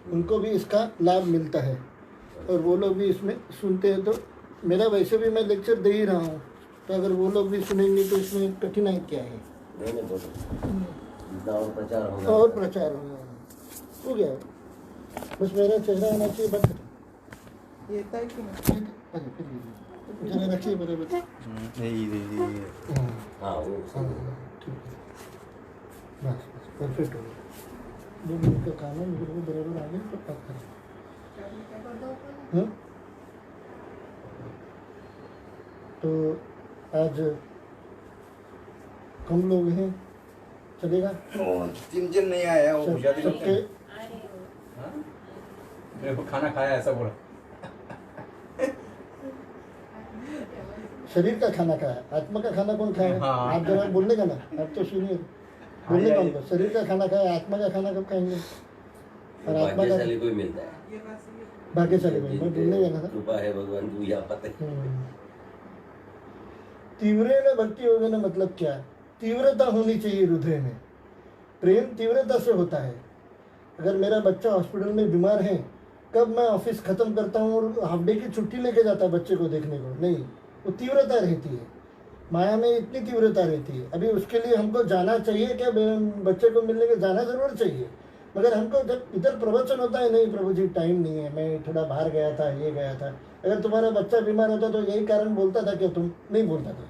उनको भी इसका लाभ मिलता है और वो लोग भी इसमें सुनते हैं। तो मेरा वैसे भी मैं लेक्चर दे ही रहा हूँ, तो अगर वो लोग भी सुनेंगे तो इसमें कठिनाई क्या है? नहीं जितना और प्रचार होगा और प्रचार हो गया। बस मेरा चेहरा आना चाहिए, बस ये तय कि नहीं? अरे फिर जरा रखिए बराबर। हाँ वो ठीक है, बस परफेक्ट हो गया। 2 मिनट का काम है, मुझे वो बराबर आगे तो बात करें। तो आज कम लोग हैं, चलेगा? 3 जन नहीं आया वो शादी करते सबके हैं। मेरे को खाना खाया ऐसा बोला। शरीर का खाना खाया, आत्मा का खाना कौन खाया? हाँ। आप जरा बोलने का ना, आप तो सुनिए, बोलने कौन को? शरीर का खाना खाया, आत्मा का खाना कब खाएंगे? और आत्मा का भाग्यशाली कोई मिलता है, भाग्यशाली भाई, मैं बोलने का ना। कृपा है भगवान की, यहाँ पता है। तीव्र भक्ति होगा ना, मतलब क्या? तीव्रता होनी चाहिए हृदय में। प्रेम तीव्रता से होता है। अगर मेरा बच्चा हॉस्पिटल में बीमार है, कब मैं ऑफिस खत्म करता हूँ और हाफ डे की छुट्टी लेके जाता है बच्चे को देखने को? नहीं, वो तीव्रता रहती है। माया में इतनी तीव्रता रहती है। अभी उसके लिए हमको जाना चाहिए क्या? बच्चे को मिलने के जाना जरूर चाहिए, मगर हमको जब इधर प्रवचन होता है, नहीं प्रभु जी टाइम नहीं है, मैं थोड़ा बाहर गया था, ये गया था। अगर तुम्हारा बच्चा बीमार होता तो यही कारण बोलता था क्या? तुम नहीं बोलता था,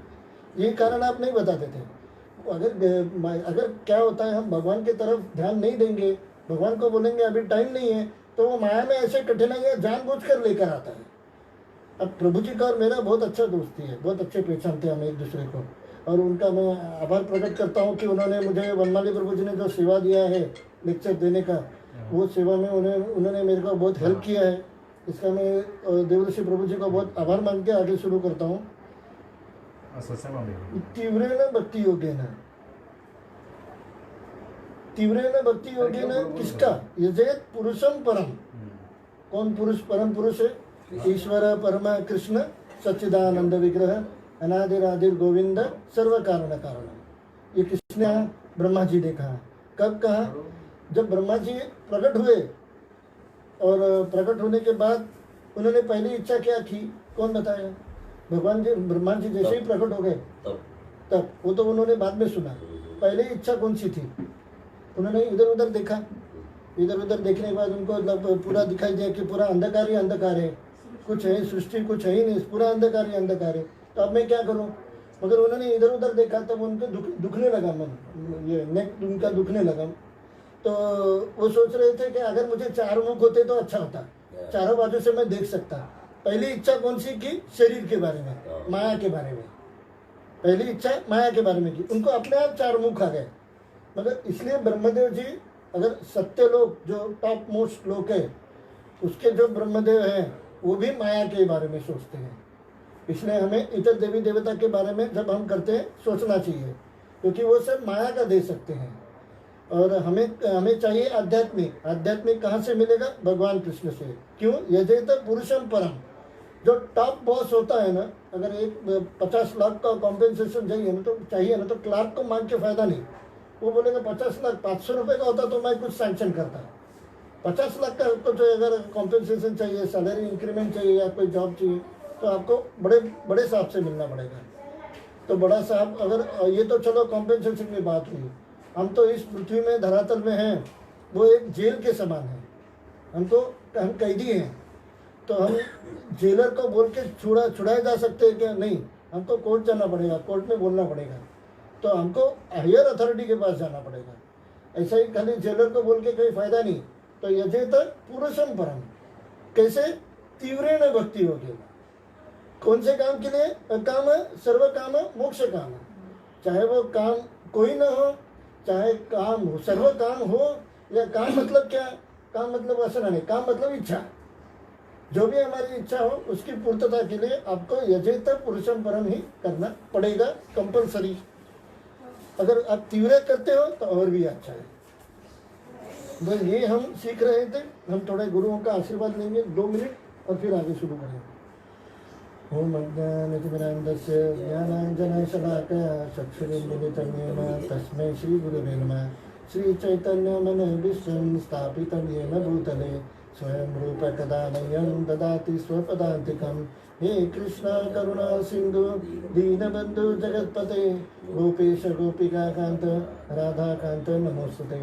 यही कारण आप नहीं बताते थे। अगर क्या होता है, हम भगवान की तरफ ध्यान नहीं देंगे, भगवान को बोलेंगे अभी टाइम नहीं है, तो वो माया में ऐसे कठिनाइयाँ जानबूझकर लेकर आता है। अब प्रभु जी का और मेरा बहुत अच्छा दोस्ती है, बहुत अच्छे पहचानते हैं हम एक दूसरे को, और उनका मैं आभार प्रकट करता हूँ कि उन्होंने मुझे, वनमाली प्रभु जी ने जो सेवा दिया है लेक्चर देने का, वो सेवा में उन्होंने मेरे को बहुत हेल्प किया है। इसका मैं देवऋषि प्रभु जी को बहुत आभार मान के आगे शुरू करता हूँ। तीव्रेण भक्ति योगेन, तीव्रेण भक्ति योगेन किसका? यजेत पुरुषम परम। कौन पुरुष? परम पुरुष है ईश्वर परमा कृष्ण सच्चिदानंद विग्रह अनादिरादिर गोविंद सर्व कारण कारण। ये किसने कहा? ब्रह्मा जी ने कहा। कब कहा? जब ब्रह्मा जी प्रकट हुए, और प्रकट होने के बाद उन्होंने पहली इच्छा क्या की? कौन बताया? भगवान जी, ब्रह्मा जी जैसे ही प्रकट हो गए तब, वो तो उन्होंने बाद में सुना। पहले इच्छा कौन सी थी? उन्होंने इधर उधर देखा, इधर उधर देखने के बाद उनको मतलब पूरा दिखाई दिया कि पूरा अंधकार ही अंधकार है, कुछ है सृष्टि, कुछ है ही नहीं, पूरा अंधकार ही अंधकार है, तो अब मैं क्या करूं? मगर उन्होंने इधर उधर देखा तब उनको दुखने लगा मन, ये नेक उनका दुखने लगा। तो वो सोच रहे थे कि अगर मुझे 4 मुख होते तो अच्छा होता, चारों बाजू से मैं देख सकता। पहली इच्छा कौन सी की? शरीर के बारे में, माया के बारे में। पहली इच्छा माया के बारे में की, उनको अपने आप 4 मुख आ गए। मगर इसलिए ब्रह्मदेव जी, अगर सत्य लोग जो टॉप मोस्ट लोग है, उसके जो ब्रह्मदेव हैं वो भी माया के बारे में सोचते हैं। इसलिए हमें इतर देवी देवता के बारे में जब हम करते हैं सोचना चाहिए, क्योंकि वो सब माया का दे सकते हैं। और हमें चाहिए आध्यात्मिक। आध्यात्मिक कहाँ से मिलेगा? भगवान कृष्ण से। क्यों? यजेत पुरुषम परम। जो टॉप बॉस होता है ना, अगर एक 50 लाख का कॉम्पेंसेशन चाहिए ना, तो क्लार्क को मांग के फायदा नहीं। वो बोलेगा 50 लाख, 500 रुपये का होता तो मैं कुछ सैंक्शन करता। 50 लाख का आपको जो अगर कॉम्पेंसेशन चाहिए, सैलरी इंक्रीमेंट चाहिए या कोई जॉब चाहिए, तो आपको बड़े बड़े साहब से मिलना पड़ेगा। तो बड़ा साहब, अगर ये तो चलो कॉम्पेंसेशन की बात हुई, हम तो इस पृथ्वी में धरातल में हैं, वो एक जेल के समान है। हम कैदी हैं, तो हम जेलर को बोल के छुड़ाए जा सकते हैं क्या? नहीं, हमको कोर्ट जाना पड़ेगा, कोर्ट में बोलना पड़ेगा, तो हमको हायर अथॉरिटी के पास जाना पड़ेगा। ऐसा ही खाली जेलर को बोल के कोई फायदा नहीं। तो यजेत पुरुषम परम। कैसे? तीव्रेण भक्ति होगी। कौन से काम के लिए? काम है सर्व काम मोक्ष काम। चाहे वो काम कोई ना हो, चाहे काम हो, सर्व काम हो, या काम मतलब क्या? काम मतलब वासना नहीं, काम मतलब इच्छा। जो भी हमारी इच्छा हो उसकी पूर्तता के लिए आपको यजेत पुरुषम परम ही करना पड़ेगा, कंपलसरी। अगर आप तीव्र करते हो तो और भी अच्छा है। बस ये हम सीख रहे थे। हम थोड़े गुरुओं का आशीर्वाद लेंगे 2 मिनट और फिर आगे शुरू करेंगे। ओम अज्ञानतिमिरान्धस्य ज्ञानाञ्जनशलाकया चक्षुरुन्मिलितं येन तस्मै श्रीगुरवे नमः। श्री चैतन्य मन विश्वं स्थापितं येन भूतले स्वयं रूप कदा मह्यं ददाति स्वपदान्तिकम्। हे कृष्ण करुणा सिंधु दीनबंधु जगत्पते गोपेश गोपिका कांत राधा कांत नमोस्तुते।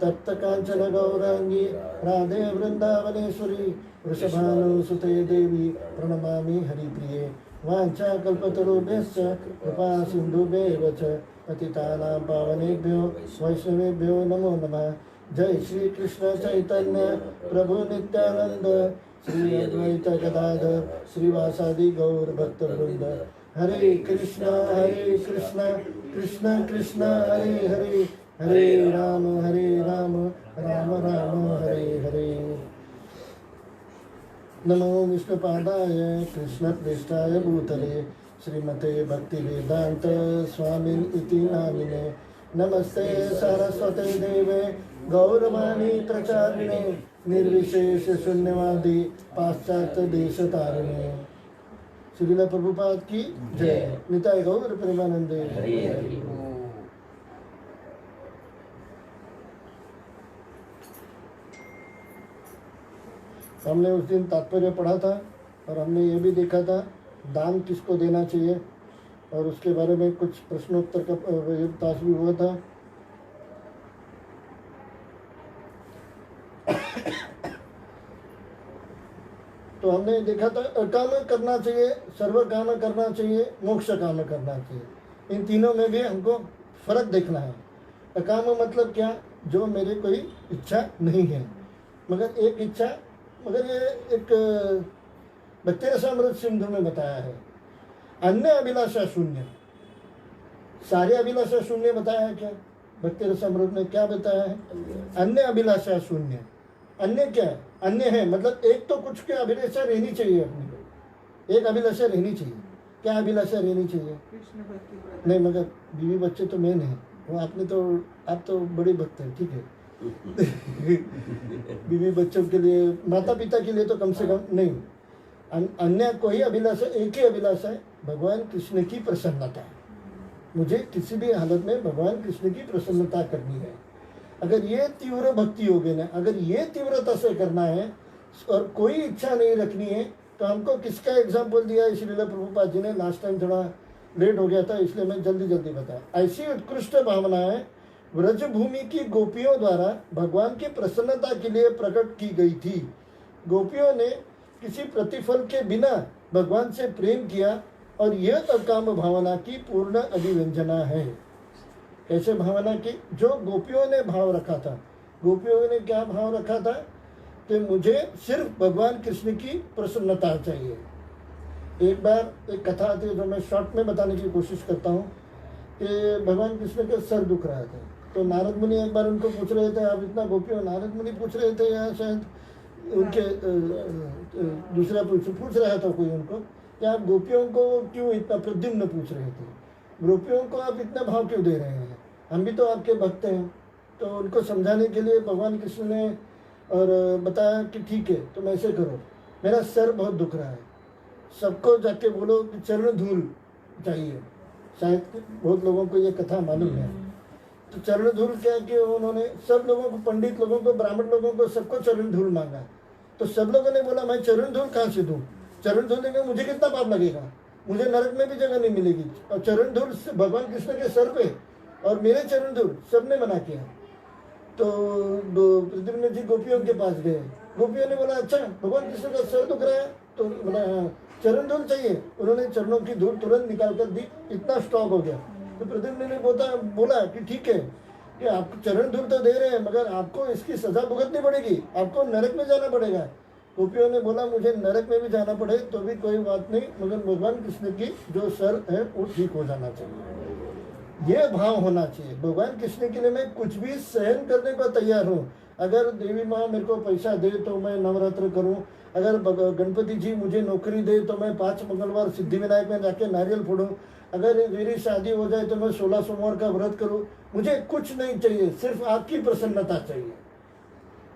तप्त कांचन गौरांगी राधे वृंदावनेश्वरी वृषभानुसुते देवी प्रणमामि हरिप्रिये। वाञ्छा कल्पतरुभ्यश्च कृपा सिन्धुभ्येव च पतितानां पावनेभ्यो वैष्णवेभ्यो नमो नमः। जय श्री कृष्ण चैतन्य प्रभु नित्यानंद श्री अद्वैत गदाधर श्रीवासादि गौर भक्त वृंद। हरे कृष्ण कृष्ण कृष्ण हरे हरे हरे राम राम राम हरे हरे। नमो विष्णुपादाय कृष्णप्रेष्ठाय भूतले श्रीमते भक्तिवेदांत स्वामिन् इति नामिने। नमस्ते सरस्वते देवे गौरवाणी प्रचारिणे निर्विशेष शून्यवादी पाश्चात्य देश तारिणे। श्रील प्रभुपाद की जय। निताय गौर प्रेमानंदे। हरे हरे। हमने उस दिन तात्पर्य पढ़ा था और हमने ये भी देखा था दान किसको देना चाहिए और उसके बारे में कुछ प्रश्नोत्तर का ताश भी हुआ था। तो हमने देखा था अकाम करना चाहिए, सर्व काम करना चाहिए, मोक्ष काम करना चाहिए। इन तीनों में भी हमको फर्क देखना है। अकाम मतलब क्या? जो मेरे कोई इच्छा नहीं है, मगर एक इच्छा, मगर ये एक भक्ति रसामृत सिंधु में बताया है अन्य अभिलाषा शून्य। सारे अभिलाषा शून्य बताया है क्या? भक्ति रसामृत में क्या बताया है? अन्य अभिलाषा शून्य। अन्य क्या है? अन्य है मतलब एक तो कुछ की अभिलाषा रहनी चाहिए अपने को, एक अभिलाषा रहनी चाहिए। क्या अभिलाषा रहनी चाहिए? कृष्ण भक्ति। नहीं मगर बीवी बच्चे तो मेन है, वो आपने तो, आप तो बड़ी भक्त है, ठीक है। बीवी बच्चों के लिए, माता पिता के लिए तो कम से कम नहीं। अन्य कोई अभिलाषा, एक ही अभिलाषा है, भगवान कृष्ण की प्रसन्नता। मुझे किसी भी हालत में भगवान कृष्ण की प्रसन्नता करनी है। अगर ये तीव्र भक्ति होगी ना, अगर ये तीव्रता से करना है और कोई इच्छा नहीं रखनी है, तो हमको किसका एग्जाम्पल दिया है श्रील प्रभुपाद जी ने? लास्ट टाइम थोड़ा लेट हो गया था इसलिए मैं जल्दी बताया। ऐसी उत्कृष्ट भावना है व्रज भूमि की गोपियों द्वारा भगवान की प्रसन्नता के लिए प्रकट की गई थी। गोपियों ने किसी प्रतिफल के बिना भगवान से प्रेम किया और यह अकाम भावना की पूर्ण अभिव्यंजना है। ऐसे भावना की जो गोपियों ने भाव रखा था। गोपियों ने क्या भाव रखा था कि मुझे सिर्फ भगवान कृष्ण की प्रसन्नता चाहिए। एक बार एक कथा आती है जो मैं शॉर्ट में बताने की कोशिश करता हूँ कि भगवान कृष्ण के सर दुख रहा था, तो नारद मुनि एक बार उनको पूछ रहे थे, आप इतना गोपियों, नारद मुनि पूछ रहे थे या शायद उनके दूसरा पूछ रहा था कोई उनको कि आप गोपियों को क्यों इतना, प्रद्युम्न पूछ रहे थे, गोपियों को आप इतना भाव क्यों दे रहे हैं, हम भी तो आपके भक्त हैं। तो उनको समझाने के लिए भगवान कृष्ण ने और बताया कि ठीक है तुम ऐसे करो, मेरा सर बहुत दुख रहा है, सबको जाके बोलो कि चरण धूल चाहिए। शायद बहुत लोगों को ये कथा मालूम है। तो चरण धूल क्या किया उन्होंने, सब लोगों को, पंडित लोगों को, ब्राह्मण लोगों को, सबको चरण धूल मांगा। तो सब लोगों ने बोला मैं चरण धूल कहाँ से दूँ, चरण धूल देने में मुझे कितना पाप लगेगा, मुझे नरक में भी जगह नहीं मिलेगी। और चरण धूल भगवान कृष्ण के सर पे और मेरे चरण धूल, सबने मना किया। तो प्रद्युम्न जी गोपियों के पास गए, गोपियों ने बोला अच्छा भगवान कृष्ण का सर दुख रहा है, तो बोला चरण धूल चाहिए। उन्होंने चरणों की धूल तुरंत निकाल कर दी, इतना स्टॉक हो गया। तो प्रद्युम्न ने बोला कि ठीक है कि आप चरण धूल तो दे रहे हैं मगर आपको इसकी सजा भुगतनी पड़ेगी, आपको नरक में जाना पड़ेगा। गोपियों ने बोला मुझे नरक में भी जाना पड़े तो भी कोई बात नहीं, मगर भगवान कृष्ण की जो सर है वो ठीक हो जाना चाहिए। ये भाव होना चाहिए। भगवान कृष्ण के लिए मैं कुछ भी सहन करने को तैयार हूँ। अगर देवी माँ मेरे को पैसा दे तो मैं नवरात्र करूँ, अगर गणपति जी मुझे नौकरी दे तो मैं 5 मंगलवार सिद्धि विनायक में जाके नारियल फोड़ूं, अगर मेरी शादी हो जाए तो मैं 16 सोमवार का व्रत करूं। मुझे कुछ नहीं चाहिए, सिर्फ आपकी प्रसन्नता चाहिए।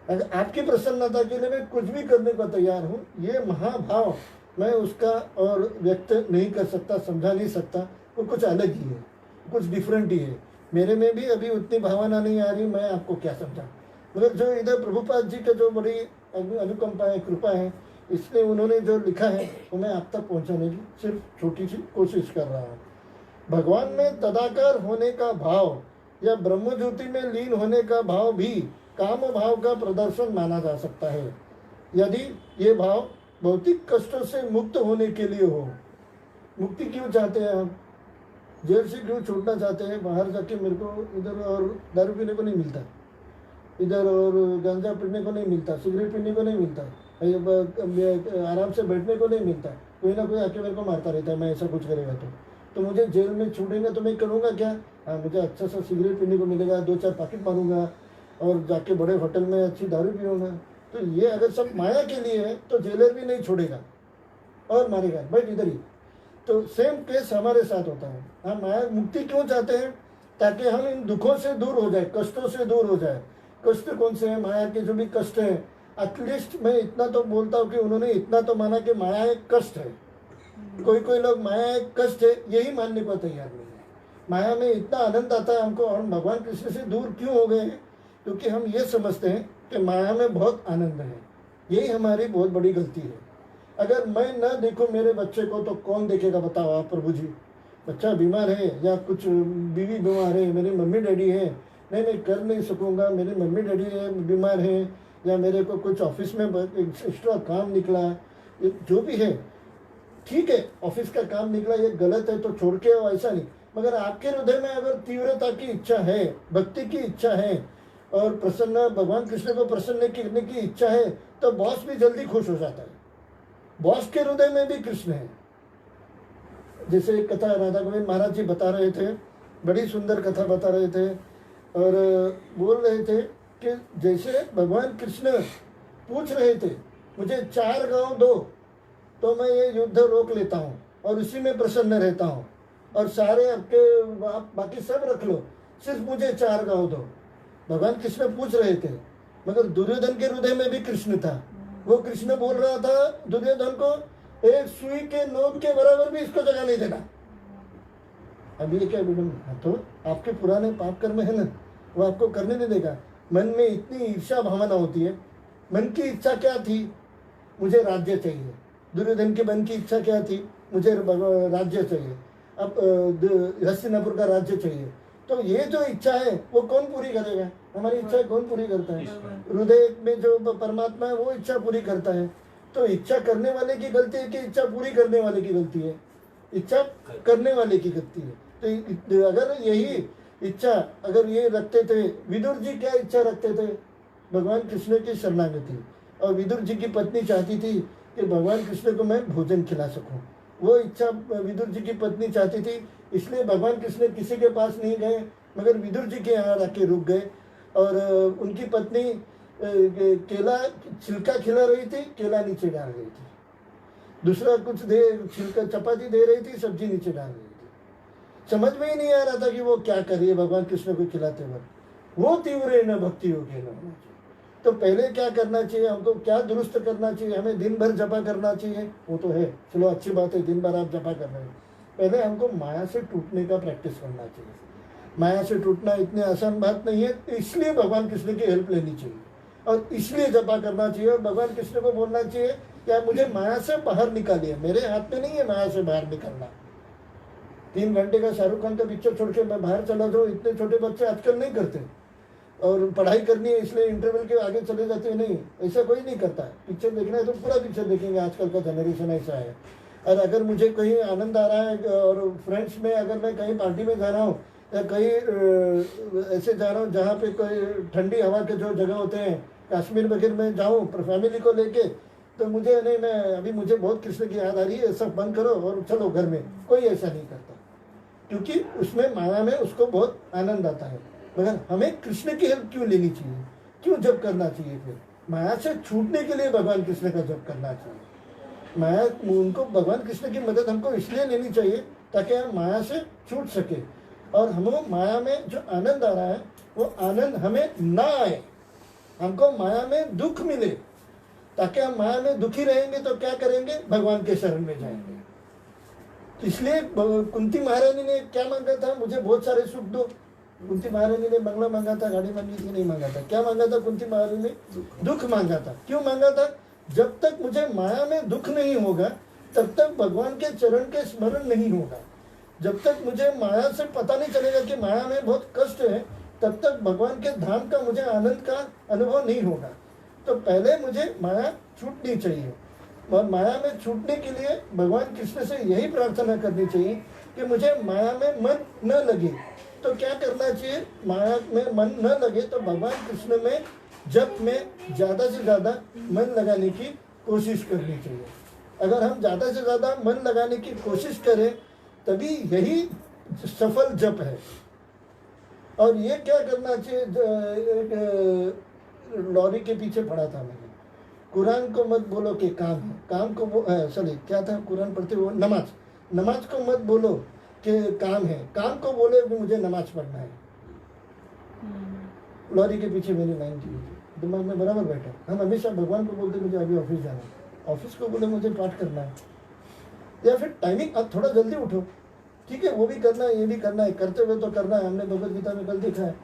अगर आपकी प्रसन्नता के लिए मैं कुछ भी करने को तैयार हूँ। ये महाभाव मैं उसका और व्यक्त नहीं कर सकता, समझा नहीं सकता, वो कुछ अलग ही है, कुछ डिफरेंट ही है। मेरे में भी अभी उतनी भावना नहीं आ रही, मैं आपको क्या समझा। मगर जो इधर प्रभुपाद जी का जो बड़ी अनुकंपा है, कृपा है, इसलिए उन्होंने जो लिखा है वो मैं आप तक पहुंचाने की सिर्फ छोटी सी कोशिश कर रहा हूँ। भगवान में तदाकार होने का भाव या ब्रह्म ज्योति में लीन होने का भाव भी काम भाव का प्रदर्शन माना जा सकता है, यदि ये भाव भौतिक कष्टों से मुक्त होने के लिए हो। मुक्ति क्यों चाहते हैं हम? जेल से क्यों छूटना चाहते हैं? बाहर जाके मेरे को इधर और दारू पीने को नहीं मिलता, इधर और गांजा पीने को नहीं मिलता, सिगरेट पीने को नहीं मिलता, आराम से बैठने को नहीं मिलता, कोई ना कोई आके मेरे को मारता रहता है मैं ऐसा कुछ करेगा तो मुझे जेल में छूटेंगे तो मैं करूँगा क्या? हाँ, मुझे अच्छा सा सिगरेट पीने को मिलेगा, 2-4 पैकेट मारूंगा और जाके बड़े होटल में अच्छी दारू पीऊँगा। तो ये अगर सब माया के लिए है तो जेलर भी नहीं छोड़ेगा और मारेगा, बैठ इधर ही। तो सेम केस हमारे साथ होता है। हम माया मुक्ति क्यों चाहते हैं? ताकि हम इन दुखों से दूर हो जाए, कष्टों से दूर हो जाए। कष्ट कौन से हैं? माया के जो भी कष्ट हैं। एटलीस्ट मैं इतना तो बोलता हूँ कि उन्होंने इतना तो माना कि माया एक कष्ट है। कोई लोग माया एक कष्ट है यही मानने को तैयार नहीं है। माया में इतना आनंद आता है हमको, और भगवान कृष्ण से दूर क्यों हो गए हैं? क्योंकि हम ये समझते हैं कि माया में बहुत आनंद है। यही हमारी बहुत बड़ी गलती है। अगर मैं न देखूं मेरे बच्चे को तो कौन देखेगा बताओ आप प्रभु जी? बच्चा बीमार है या कुछ बीवी बीमार है, मेरी मम्मी डैडी है, नहीं मैं कर नहीं सकूँगा, मेरी मम्मी डैडी है बीमार है, या मेरे को कुछ ऑफिस में एक्स्ट्रा काम निकला, जो भी है ठीक है, ऑफिस का काम निकला ये गलत है तो छोड़ के आओ, ऐसा नहीं। मगर आपके हृदय में अगर तीव्रता की इच्छा है, भक्ति की इच्छा है और प्रसन्न भगवान कृष्ण को प्रसन्न करने की इच्छा है तो बॉस भी जल्दी खुश हो जाता है। बॉस के हृदय में भी कृष्ण है। जैसे एक कथा राधा गोविंद महाराज जी बता रहे थे, बड़ी सुंदर कथा बता रहे थे और बोल रहे थे कि जैसे भगवान कृष्ण पूछ रहे थे मुझे 4 गांव दो तो मैं ये युद्ध रोक लेता हूँ और उसी में प्रसन्न रहता हूँ, और सारे आपके बाकी सब रख लो, सिर्फ मुझे 4 गांव दो। भगवान कृष्ण पूछ रहे थे, मगर दुर्योधन के हृदय में भी कृष्ण था। वो कृष्ण बोल रहा था दुर्योधन को, एक सुई के नोक के बराबर भी इसको जगह नहीं देना। अब ये क्या मैडम? तो आपके पुराने पाप कर्म है ना, वो आपको करने नहीं देगा। मन में इतनी ईर्ष्या भावना होती है। मन की इच्छा क्या थी? मुझे राज्य चाहिए। दुर्योधन के मन की इच्छा क्या थी? मुझे राज्य चाहिए, अब हस्तिनापुर का राज्य चाहिए। तो ये जो इच्छा है वो कौन पूरी करेगा? हमारी इच्छा कौन पूरी करता है? हृदय में जो परमात्मा है वो इच्छा पूरी करता है। तो इच्छा करने वाले की गलती है कि इच्छा पूरी करने वाले की गलती है? इच्छा करने वाले की गलती है। तो अगर यही इच्छा अगर ये रखते थे, विदुर जी क्या इच्छा रखते थे? भगवान कृष्ण की शरणागति। और विदुर जी की पत्नी चाहती थी कि भगवान कृष्ण को मैं भोजन खिला सकूं। वो इच्छा विदुर जी की पत्नी चाहती थी, इसलिए भगवान कृष्ण किसी के पास नहीं गए, मगर विदुर जी के यहाँ आके रुक गए। और उनकी पत्नी केला छिलका खिला रही थी, केला नीचे डाल रही थी। दूसरा कुछ दे, छिलका चपाती दे रही थी, सब्जी नीचे डाल रही थी। समझ में ही नहीं आ रहा था कि वो क्या कर रही है भगवान कृष्ण को खिलाते वक्त। वो तीव्र न भक्ति होगी न होना चाहिए। तो पहले क्या करना चाहिए हमको? क्या दुरुस्त करना चाहिए? हमें दिन भर जपा करना चाहिए, वो तो है, चलो अच्छी बात है, दिन भर आप जपा कर रहे हैं। पहले हमको माया से टूटने का प्रैक्टिस करना चाहिए। माया से टूटना इतनी आसान बात नहीं है, इसलिए भगवान कृष्ण की हेल्प लेनी चाहिए और इसलिए जपा करना चाहिए। और भगवान कृष्ण को बोलना चाहिए क्या मुझे माया से बाहर निकालिए, मेरे हाथ में नहीं है माया से बाहर निकलना। 3 घंटे का शाहरुख खान का पिक्चर छोड़ के मैं बाहर चला जाऊँ, इतने छोटे बच्चे आजकल नहीं करते। और पढ़ाई करनी है इसलिए इंटरवल के आगे चले जाते हैं, नहीं, ऐसा कोई नहीं करता है। पिक्चर देखना है तो पूरा पिक्चर देखेंगे, आजकल का जनरेशन ऐसा है। और अगर मुझे कहीं आनंद आ रहा है और फ्रेंड्स में अगर मैं कहीं पार्टी में जा रहा हूँ या कहीं ऐसे जा रहा हूँ जहाँ पे कोई ठंडी हवा के जो जगह होते हैं, कश्मीर वगैरह में जाऊँ फैमिली को लेके, तो मुझे नहीं, मैं अभी मुझे बहुत कृष्ण की याद आ रही है, सब बंद करो और चलो घर में। कोई ऐसा नहीं करता, क्योंकि उसमें माया में उसको बहुत आनंद आता है। मगर हमें कृष्ण की हेल्प क्यों लेनी चाहिए? क्यों जप करना चाहिए? फिर माया से छूटने के लिए भगवान कृष्ण का जप करना चाहिए। माया उनको भगवान कृष्ण की मदद हमको इसलिए लेनी चाहिए ताकि हम माया से छूट सके और हम माया में जो आनंद आ रहा है वो आनंद हमें ना आए, हमको माया में दुख मिले। ताकि हम माया में दुखी रहेंगे तो क्या करेंगे? भगवान के शरण में जाएंगे। इसलिए कुंती महारानी ने क्या मांगा था? मुझे बहुत सारे सुख दो। कुंती महारानी ने बंगला मांगा था, गाड़ी मांगी थी, नहीं मांगा था। क्या मांगा था कुंती महारानी ने? दुख मांगा था। क्यों मांगा था? जब तक मुझे माया में दुख नहीं होगा तब तक भगवान के चरण के स्मरण नहीं होगा। जब तक मुझे माया से पता नहीं चलेगा कि माया में बहुत कष्ट है, तब तक भगवान के धाम का मुझे आनंद का अनुभव नहीं होगा। तो पहले मुझे माया छूटनी चाहिए, और माया में छूटने के लिए भगवान कृष्ण से यही प्रार्थना करनी चाहिए कि मुझे माया में मन न लगे। तो क्या करना चाहिए? माया में मन न लगे तो भगवान कृष्ण में जप में ज़्यादा से ज़्यादा मन लगाने की कोशिश करनी चाहिए। अगर हम ज़्यादा से ज़्यादा मन लगाने की कोशिश करें तभी यही सफल जप है। और ये क्या करना चाहिए? एक लॉरी के पीछे पड़ा था मैंने, कुरान को मत बोलो कि काम है, काम को सॉरी क्या था, कुरान पढ़ते हुए नमाज को मत बोलो कि काम है, काम को बोले कि मुझे नमाज पढ़ना है। लॉरी के पीछे मैंने लाइन की थी, दिमाग में बराबर बैठा। हम हमेशा भगवान को बोलते मुझे अभी ऑफिस जाना है, ऑफिस को बोले मुझे पाठ करना है, या फिर टाइमिंग अब थोड़ा जल्दी उठो, ठीक है वो भी करना है, ये भी करना है, करते हुए तो करना है। हमने भगवत गीता में कल देखा है,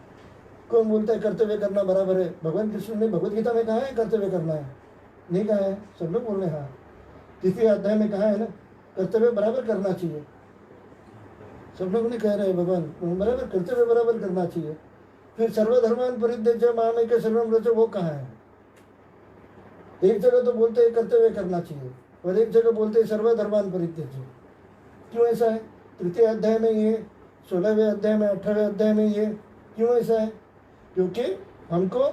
कौन बोलता है करते हुए करना बराबर है? भगवान कृष्ण ने भगवत गीता में कहा है करते हुए करना है? नहीं कहा है। सब लोग बोल रहे हैं हाँ, तीसरे अध्याय में कहा है ना करते हुए बराबर करना चाहिए। सब लोग नहीं कह रहे हैं भगवान बराबर करते हुए बराबर करना चाहिए। फिर सर्वधर्मान परित्यज्य मामेकं शरणं व्रज, वो कहाँ है? एक जगह तो बोलते हैं करते हुए करना चाहिए और एक जगह बोलते हैं सर्वधर्मान परित्यज्य। क्यों ऐसा है? तृतीय अध्याय में ये, 16वें अध्याय में, 18वें अध्याय में ये, क्यों ऐसा है? क्योंकि हमको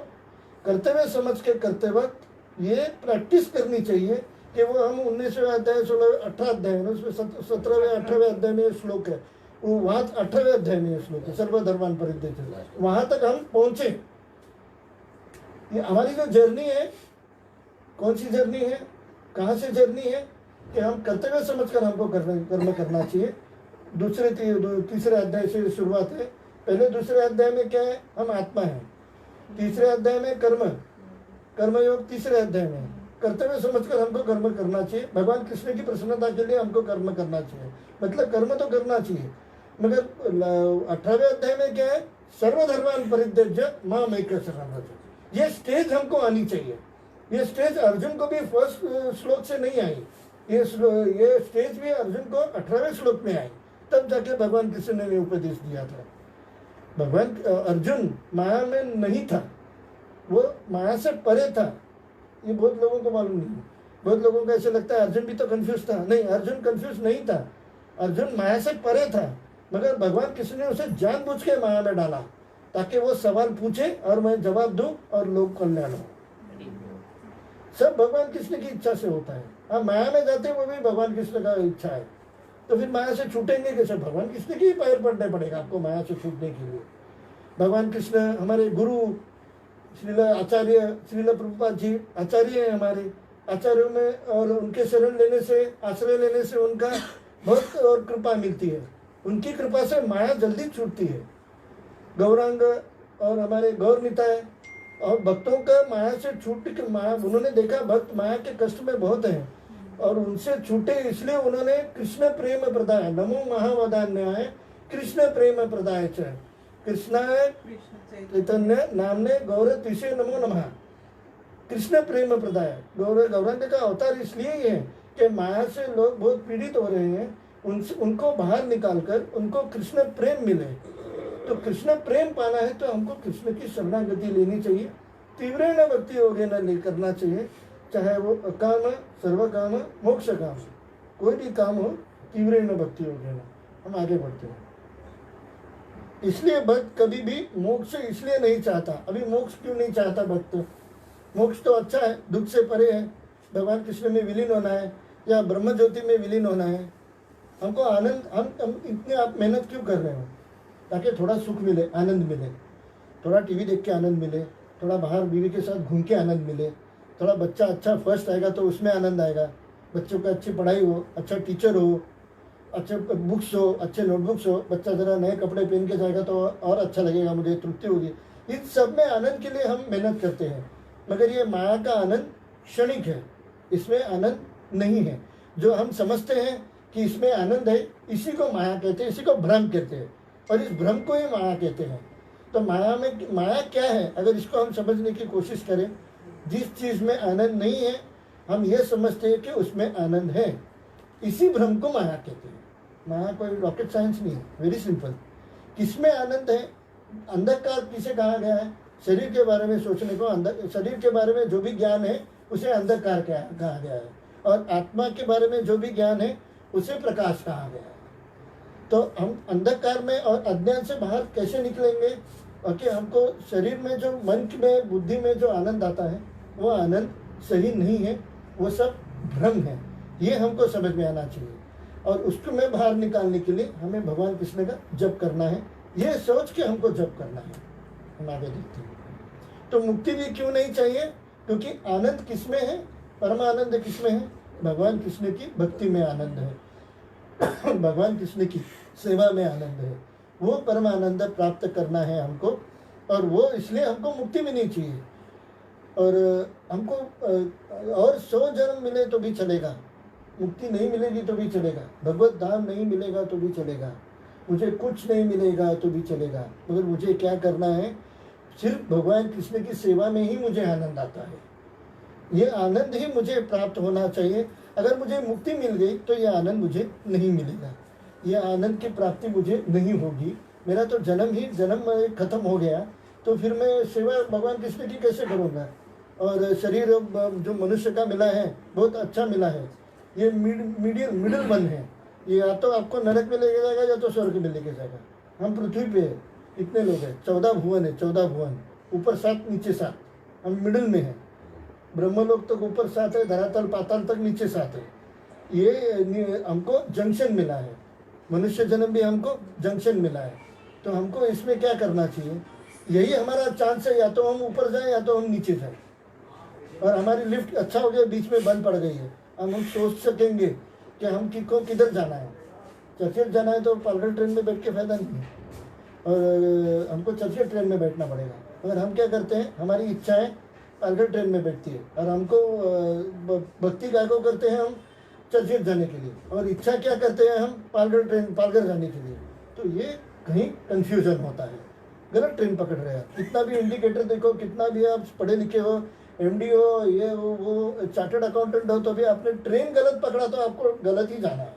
कर्तव्य समझ के करते वक्त ये प्रैक्टिस करनी चाहिए कि वो हम 19वें अध्याय, 16वें, 18 अध्याय में, उसमें 17वें 18वें अध्याय में श्लोक है, वो वहाँ 18वें अध्याय में श्लोक है सर्वधर्मान परित्यज्य, वहाँ तक हम पहुँचे। ये हमारी जो जर्नी है, कौन सी जर्नी है, कहाँ से जर्नी है कि हम कर्तव्य समझकर हमको कर्म करना चाहिए। तीसरे अध्याय से शुरुआत है। पहले दूसरे अध्याय में क्या है? हम आत्मा है। तीसरे अध्याय में कर्मयोग तीसरे अध्याय में कर्तव्य समझकर हमको कर्म करना चाहिए। भगवान कृष्ण की प्रसन्नता के लिए हमको कर्म करना चाहिए, मतलब कर्म तो करना चाहिए। मगर 18वें अध्याय में क्या है? सर्वधर्मान परित्यज्य मामेकं शरणं व्रज। ये स्टेज हमको आनी चाहिए। ये स्टेज अर्जुन को भी फर्स्ट श्लोक से नहीं आई, ये स्टेज भी अर्जुन को 18वें श्लोक में आई, तब जाके भगवान कृष्ण ने उपदेश दिया था। भगवान अर्जुन माया में नहीं था, वो माया से परे था। ये बहुत लोगों को मालूम नहीं है। बहुत लोगों को ऐसे लगता है अर्जुन भी तो कंफ्यूज था। नहीं, अर्जुन कंफ्यूज नहीं था, अर्जुन माया से परे था। मगर भगवान कृष्ण ने उसे जानबूझ के माया में डाला ताकि वो सवाल पूछे और मैं जवाब दूं और लोग कल्याण हो। सब भगवान कृष्ण की इच्छा से होता है। आप माया में जाते वो भी भगवान कृष्ण का इच्छा है, तो फिर माया से छूटेंगे कैसे? भगवान कृष्ण के ही पैर पड़ने पड़ेगा आपको माया से छूटने के लिए। भगवान कृष्ण हमारे गुरु श्रील आचार्य, श्रील प्रभुपाद जी आचार्य हैं हमारे। आचार्यों में और उनके शरण लेने से, आश्रय लेने से उनका बहुत और कृपा मिलती है। उनकी कृपा से माया जल्दी छूटती है। गौरांग और हमारे गौर निताय और भक्तों का माया से छूट के माया, उन्होंने देखा भक्त माया के कष्ट में बहुत हैं और उनसे छूटे, इसलिए उन्होंने कृष्ण प्रेम प्रदाय, नमो महावदान्याय कृष्ण प्रेम प्रदाय च कृष्णाय चैतन्य नामने गौर तिसे नमो नमः। कृष्ण प्रेम प्रदाय, गौरांग का अवतार इसलिए ही है कि माया से लोग बहुत पीड़ित हो रहे हैं, उनको बाहर निकालकर उनको कृष्ण प्रेम मिले। तो कृष्ण प्रेम पाना है तो हमको कृष्ण की शरणागति लेनी चाहिए। तीव्रेण भक्ति योगेन करना चाहिए, चाहे वो अकाम, सर्वकाम, मोक्ष काम, कोई भी काम हो, तीव्रेण भक्ति योगेन हम आगे बढ़ते हैं। इसलिए भक्त कभी भी मोक्ष इसलिए नहीं चाहता। अभी मोक्ष क्यों नहीं चाहता भक्त? मोक्ष तो अच्छा है, दुख से परे है, भगवान कृष्ण में विलीन होना है या ब्रह्म ज्योति में विलीन होना है। हमको आनंद, हम इतने आप मेहनत क्यों कर रहे हो? ताकि थोड़ा सुख मिले, आनंद मिले, थोड़ा टीवी देख के आनंद मिले, थोड़ा बाहर बीवी के साथ घूम के आनंद मिले, थोड़ा बच्चा अच्छा फर्स्ट आएगा तो उसमें आनंद आएगा, बच्चों का अच्छी पढ़ाई हो, अच्छा टीचर हो, अच्छे बुक्स हो, अच्छे नोटबुक्स हो, बच्चा ज़रा नए कपड़े पहन के जाएगा तो और अच्छा लगेगा, मुझे तृप्ति होगी। इन सब में आनंद के लिए हम मेहनत करते हैं। मगर ये माया का आनंद क्षणिक है, इसमें आनंद नहीं है। जो हम समझते हैं कि इसमें आनंद है, इसी को माया कहते हैं, इसी को भ्रम कहते हैं और इस भ्रम को ही माया कहते हैं। तो माया क्या है, अगर इसको हम समझने की कोशिश करें, जिस चीज में आनंद नहीं है हम ये समझते हैं कि उसमें आनंद है, इसी भ्रम को माया कहते हैं। माया कोई रॉकेट साइंस नहीं है, वेरी सिंपल। किसमें आनंद है? अंधकार किसे कहा गया है? शरीर के बारे में सोचने को, शरीर के बारे में जो भी ज्ञान है उसे अंधकार कहा गया है, और आत्मा के बारे में जो भी ज्ञान है उसे प्रकाश कहा गया है। तो हम अंधकार में और अज्ञान से बाहर कैसे निकलेंगे? और कि हमको शरीर में जो, मन में, बुद्धि में जो आनंद आता है वो आनंद सही नहीं है, वो सब भ्रम है। ये हमको समझ में आना चाहिए, और उसको में बाहर निकालने के लिए हमें भगवान कृष्ण का जप करना है, ये सोच के हमको जप करना है। हम आगे देखते हैं। तो मुक्ति भी क्यों नहीं चाहिए? क्योंकि आनंद किसमें है? परमानंद किसमें है? भगवान कृष्ण की भक्ति में आनंद है, भगवान कृष्ण की सेवा में आनंद है। वो परमानंद प्राप्त करना है हमको, और वो इसलिए हमको मुक्ति भी नहीं चाहिए। और हमको और 100 जन्म मिले तो भी चलेगा, मुक्ति नहीं मिलेगी तो भी चलेगा, भगवत धाम नहीं मिलेगा तो भी चलेगा, मुझे कुछ नहीं मिलेगा तो भी चलेगा, मगर मुझे क्या करना है? सिर्फ भगवान कृष्ण की सेवा में ही मुझे आनंद आता है। ये आनंद ही मुझे प्राप्त होना चाहिए। अगर मुझे मुक्ति मिल गई तो ये आनंद मुझे नहीं मिलेगा, ये आनंद की प्राप्ति मुझे नहीं होगी। मेरा तो जन्म खत्म हो गया, तो फिर मैं सेवा भगवान कृष्ण की कैसे करूँगा? और शरीर जो मनुष्य का मिला है बहुत अच्छा मिला है, ये मिडिल वन है, ये या तो आपको नरक में लेके जाएगा या तो स्वर्ग में लेके जाएगा। हम पृथ्वी पे है, इतने लोग हैं, 14 भुवन है, 14 भुवन, ऊपर 7 नीचे 7, हम मिडिल में हैं। ब्रह्मलोक तक ऊपर 7 है, धरातल पाताल तक नीचे 7 है। ये हमको जंक्शन मिला है, मनुष्य जन्म भी हमको जंक्शन मिला है। तो हमको इसमें क्या करना चाहिए? यही हमारा चांस है, या तो हम ऊपर जाएं या तो हम नीचे जाएं। और हमारी लिफ्ट अच्छा हो गया, बीच में बंद पड़ गई है, हम सोच सकेंगे कि हम किधर जाना है। चर्चित जाना है तो पालघर ट्रेन में बैठ के फायदा नहीं है, और हमको चर्चित ट्रेन में बैठना पड़ेगा। मगर हम क्या करते हैं, हमारी इच्छाएं पालघर ट्रेन में बैठती है, और हमको भक्ति काय को करते हैं हम चर्चित जाने के लिए, और इच्छा क्या करते हैं हम पालघर जाने के लिए। तो ये कहीं कंफ्यूजन होता है, गलत ट्रेन पकड़ रहे हैं। कितना भी इंडिकेटर देखो, कितना भी आप पढ़े लिखे हो, MD हो, ये वो चार्टर्ड अकाउंटेंट हो, तो भी आपने ट्रेन गलत पकड़ा तो आपको गलत ही जाना है।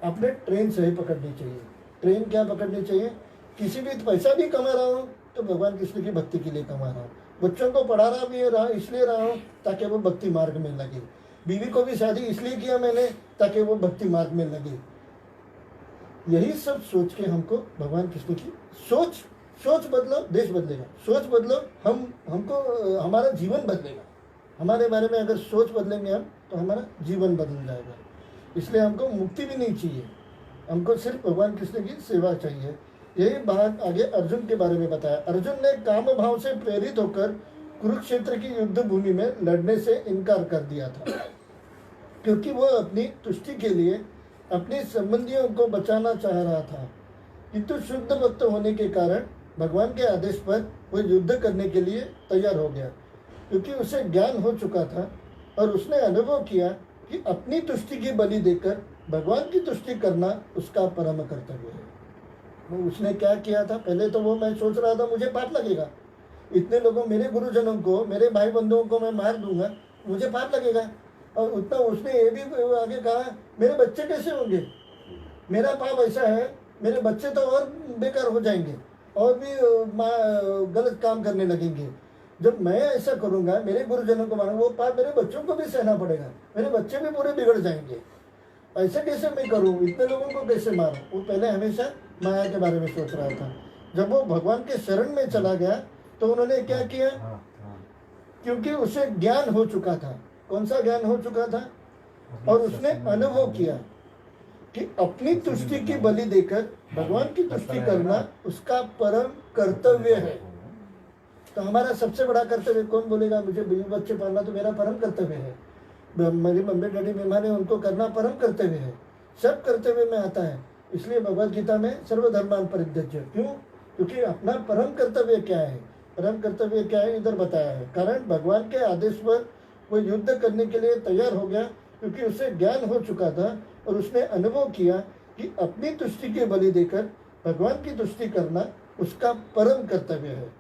आपने ट्रेन सही पकड़नी चाहिए। ट्रेन क्या पकड़नी चाहिए? किसी भी पैसा भी कमा रहा हूँ तो भगवान कृष्ण की भक्ति के लिए कमा रहा हूँ, बच्चों को पढ़ा रहा भी रहा इसलिए रहा हूँ ताकि वो भक्ति मार्ग में लगे, बीवी को भी शादी इसलिए किया मैंने ताकि वो भक्ति मार्ग में लगे। यही सब सोच के हमको भगवान कृष्ण की सोच बदलो, देश बदलेगा। सोच बदलो, हमको हमारा जीवन बदलेगा। हमारे बारे में अगर सोच बदलेंगे हम तो हमारा जीवन बदल जाएगा। इसलिए हमको मुक्ति भी नहीं चाहिए, हमको सिर्फ भगवान कृष्ण की सेवा चाहिए। यही बात आगे अर्जुन के बारे में बताया। अर्जुन ने काम भाव से प्रेरित होकर कुरुक्षेत्र की युद्ध भूमि में लड़ने से इनकार कर दिया था, क्योंकि वो अपनी तुष्टि के लिए अपने संबंधियों को बचाना चाह रहा था। किंतु शुद्ध भक्त होने के कारण भगवान के आदेश पर वो युद्ध करने के लिए तैयार हो गया, क्योंकि उसे ज्ञान हो चुका था और उसने अनुभव किया कि अपनी तुष्टि की बलि देकर भगवान की तुष्टि करना उसका परम कर्तव्य है। वो उसने क्या किया था? पहले तो वो मैं सोच रहा था मुझे पाप लगेगा, इतने लोगों, मेरे गुरुजनों को, मेरे भाई बंधुओं को मैं मार दूंगा, मुझे पाप लगेगा। और उतना उसने ये भी आगे कहा, मेरे बच्चे कैसे होंगे, मेरा पाप ऐसा है, मेरे बच्चे तो और बेकार हो जाएंगे और भी गलत काम करने लगेंगे। जब मैं ऐसा करूंगा, मेरे गुरुजनों को मारूंगा, वो पाप मेरे बच्चों को भी सहना पड़ेगा, मेरे बच्चे भी पूरे बिगड़ जाएंगे। ऐसे कैसे मैं करूं, इतने लोगों को कैसे मारूं? वो पहले हमेशा माया के बारे में सोच रहा था। जब वो भगवान के शरण में चला गया तो उन्होंने क्या किया? क्योंकि उसे ज्ञान हो चुका था। कौन सा ज्ञान हो चुका था? और उसने अनुभव किया कि अपनी तुष्टि की बलि देकर भगवान की तुष्टि करना उसका परम कर्तव्य है। तो हमारा सबसे बड़ा कर्तव्य, कौन बोलेगा मुझे बीवी बच्चे पालना तो मेरा परम कर्तव्य है, मेरी मम्मी डैडी मेहमान है उनको करना परम कर्तव्य है, सब कर्तव्य में आता है। इसलिए भगवद गीता में सर्वधर्मान परित्यज्य, क्यों? क्योंकि अपना परम कर्तव्य क्या है, परम कर्तव्य क्या है इधर बताया है। कारण भगवान के आदेश पर वो युद्ध करने के लिए तैयार हो गया, क्योंकि उसे ज्ञान हो चुका था और उसने अनुभव किया कि अपनी तुष्टि की बलि देकर भगवान की तुष्टि करना उसका परम कर्तव्य है।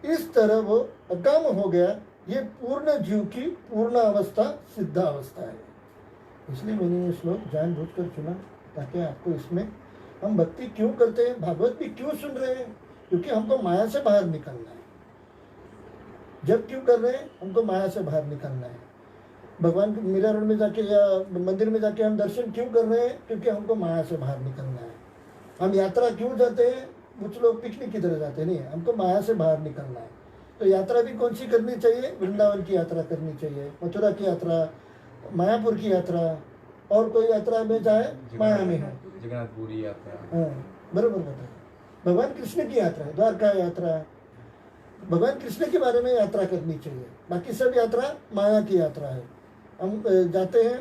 इस तरह वो अकाम हो गया। ये पूर्ण जीव की पूर्ण अवस्था सिद्ध अवस्था है। इसलिए मैंने ये श्लोक जानबूझकर चुना ताकि आपको इसमें हम भक्ति क्यों करते हैं, भागवत भी क्यों सुन रहे हैं, क्योंकि हमको माया से बाहर निकलना है। जब क्यों कर रहे हैं, हमको माया से बाहर निकलना है। भगवान के मीरा रोड में जाके या मंदिर में जाके हम दर्शन क्यों कर रहे हैं, क्योंकि हमको माया से बाहर निकलना है। हम यात्रा क्यों जाते हैं, कुछ लोग पिकनिक की तरह जाते नहीं, हमको माया से बाहर निकलना है। तो यात्रा भी कौन सी करनी चाहिए, वृंदावन की यात्रा करनी चाहिए, मथुरा की यात्रा, मायापुर की यात्रा, और कोई यात्रा में जाए माया में है, जगन्नाथपुरी यात्रा। हाँ बराबर बताया। भगवान कृष्ण की यात्रा है, द्वारका यात्रा है, भगवान कृष्ण के बारे में यात्रा करनी चाहिए। बाकी सब यात्रा माया की यात्रा है। हम जाते हैं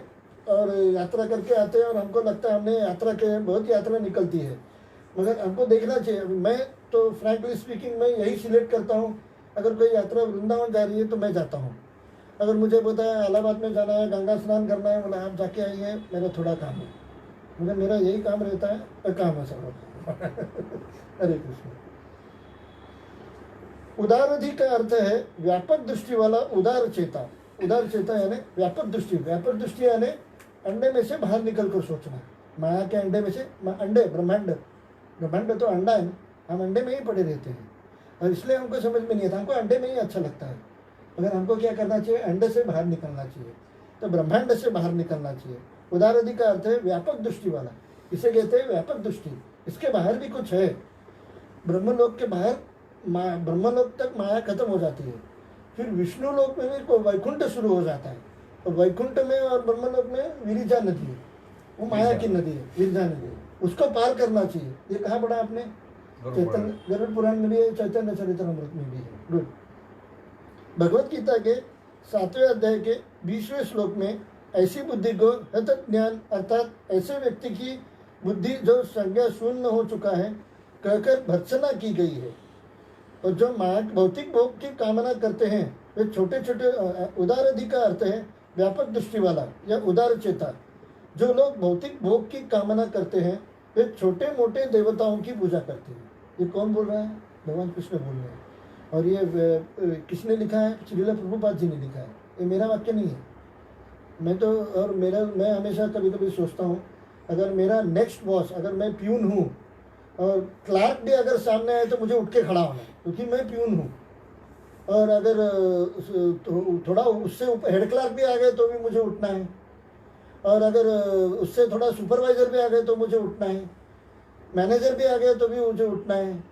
और यात्रा करके आते हैं और हमको लगता है हमने यात्रा के बहुत यात्रा निकलती है, मगर हमको देखना चाहिए। मैं तो फ्रैंकली स्पीकिंग मैं यही सिलेक्ट करता हूँ, अगर कोई यात्रा वृंदावन जा रही है तो मैं जाता हूँ। अगर मुझे पता है इलाहाबाद में जाना है, गंगा स्नान करना है, बोला आप जाके आइए, मेरा थोड़ा काम है, मगर मेरा यही काम रहता है, काम है सब। हरे कृष्ण। उदारधि का अर्थ है व्यापक दृष्टि वाला, उदार चेता। उदार चेता यानी व्यापक दृष्टि। व्यापक दृष्टि यानी अंडे में से बाहर निकल कर सोचना। माया के अंडे में से, अंडे ब्रह्मांड, ब्रह्मांड तो अंडा है, हम अंडे में ही पड़े रहते हैं और इसलिए हमको समझ में नहीं आता। हमको अंडे में ही अच्छा लगता है, मगर हमको क्या करना चाहिए, अंडे से बाहर निकलना चाहिए। तो ब्रह्मांड से बाहर निकलना चाहिए। उदारधि का अर्थ है व्यापक दृष्टि वाला, इसे कहते हैं व्यापक दृष्टि। इसके बाहर भी कुछ है। ब्रह्मलोक के बाहर ब्रह्मलोक तक माया खत्म हो जाती है, फिर विष्णु लोक में भी वैकुंठ शुरू हो जाता है, और वैकुंठ में और ब्रह्मलोक में विरिजा नदी है, वो माया की नदी है, विरिजा नदी है, उसको पार करना चाहिए। ये कहाँ पढ़ा आपने, चैतन्य गरुड़ पुराण में भी है, चैतन्य चरितमृत में भी है। गुड। भगवत गीता के 7वें अध्याय के 20वें श्लोक में ऐसी बुद्धि को हत ज्ञान, अर्थात ऐसे व्यक्ति की बुद्धि जो संज्ञा शून्य हो चुका है, कहकर भर्त्सना की गई है। और जो माया भौतिक भोग की कामना करते हैं वे छोटे छोटे, उदारधि का अर्थ है व्यापक दृष्टि वाला या उदार चेता। जो लोग भौतिक भोग की कामना करते हैं वे छोटे मोटे देवताओं की पूजा करते हैं। ये कौन बोल रहा है, भगवान कृष्ण बोल रहे हैं। और ये किसने लिखा है, श्रील प्रभुपाद जी ने लिखा है, ये मेरा वाक्य नहीं है। मैं हमेशा कभी कभी सोचता हूँ, अगर मेरा नेक्स्ट बॉस, अगर मैं प्यून हूँ और क्लार्क भी अगर सामने आए तो मुझे उठ के खड़ा होना है, क्योंकि मैं प्यून हूँ। और अगर थोड़ा उससे हेड क्लार्क भी आ गए तो भी मुझे उठना है, और अगर उससे थोड़ा सुपरवाइजर भी आ गए तो मुझे उठना है, मैनेजर भी आ गया तो भी मुझे उठना है,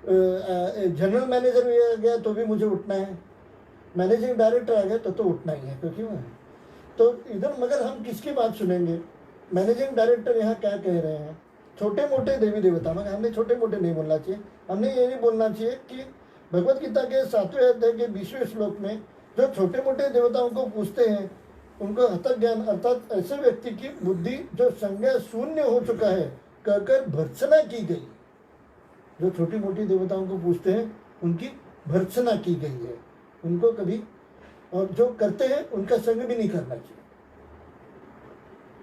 जनरल मैनेजर भी आ गया तो भी मुझे उठना है, मैनेजिंग डायरेक्टर आ गया तो उठना ही है, क्योंकि वो है। तो इधर मगर हम किसकी बात सुनेंगे, मैनेजिंग डायरेक्टर यहाँ क्या कह रहे हैं, छोटे मोटे देवी देवता, मगर हमने छोटे मोटे नहीं बोलना चाहिए। हमने ये नहीं बोलना चाहिए कि भगवत गीता के 7वें अध्याय के 20वें श्लोक में जो छोटे मोटे देवताओं को पूछते हैं उनको हतक ज्ञान, अर्थात ऐसे व्यक्ति की बुद्धि जो संज्ञा शून्य हो चुका है, कहकर भर्त्सना की गई। जो छोटी मोटी देवताओं को पूछते हैं उनकी भर्त्सना की गई है, उनको कभी, और जो करते हैं उनका संग भी नहीं करना चाहिए।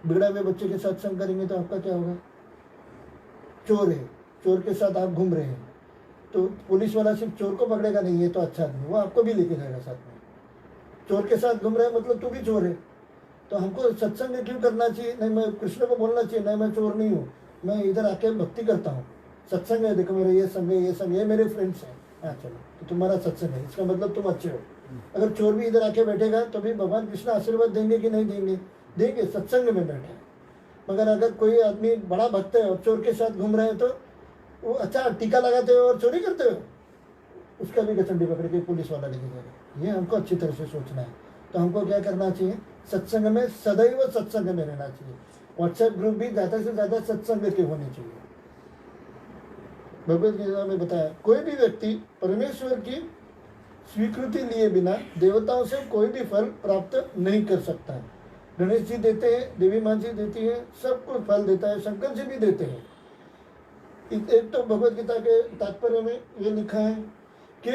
बिगड़ा हुए बच्चे के साथ संग करेंगे तो आपका क्या होगा, चोर है, चोर के साथ आप घूम रहे हैं तो पुलिस वाला सिर्फ चोर को पकड़ेगा नहीं, ये तो अच्छा आदमी, वो आपको भी लेके जाएगा साथ में। चोर के साथ घूम रहे हैं मतलब तू भी चोर है। तो हमको सत्संग क्यों करना चाहिए, नहीं मैं कृष्ण को बोलना चाहिए, नहीं मैं चोर नहीं हूँ, मैं इधर आके भक्ति करता हूँ, सत्संग है, देखो मेरे ये संग है, ये संग है, मेरे फ्रेंड्स हैं, हाँ चलो तो तुम्हारा सत्संग है, इसका मतलब तुम अच्छे हो। अगर चोर भी इधर आके बैठेगा तो भी भगवान कृष्ण आशीर्वाद देंगे कि नहीं देंगे, देंगे, सत्संग में बैठे। मगर अगर कोई आदमी बड़ा भक्त है और चोर के साथ घूम रहे हैं तो वो अच्छा टीका लगाते हो और चोरी करते हो, उसका भी गचंडी पकड़ के पुलिस वाला लेके जाएगा। ये हमको अच्छी तरह से सोचना है। तो हमको क्या करना चाहिए, सत्संग में सदैव सत्संग में रहना चाहिए। व्हाट्सएप ग्रुप भी ज़्यादा से ज़्यादा सत्संग के होने चाहिए। भगवद गीता में बताया कोई भी व्यक्ति परमेश्वर की स्वीकृति लिए बिना देवताओं से कोई भी फल प्राप्त नहीं कर सकता है। गणेश जी देते हैं, देवी माँ जी देती है, सब कुछ फल देता है, शंकर जी भी देते हैं। एक तो भगवद गीता के तात्पर्य में ये लिखा है कि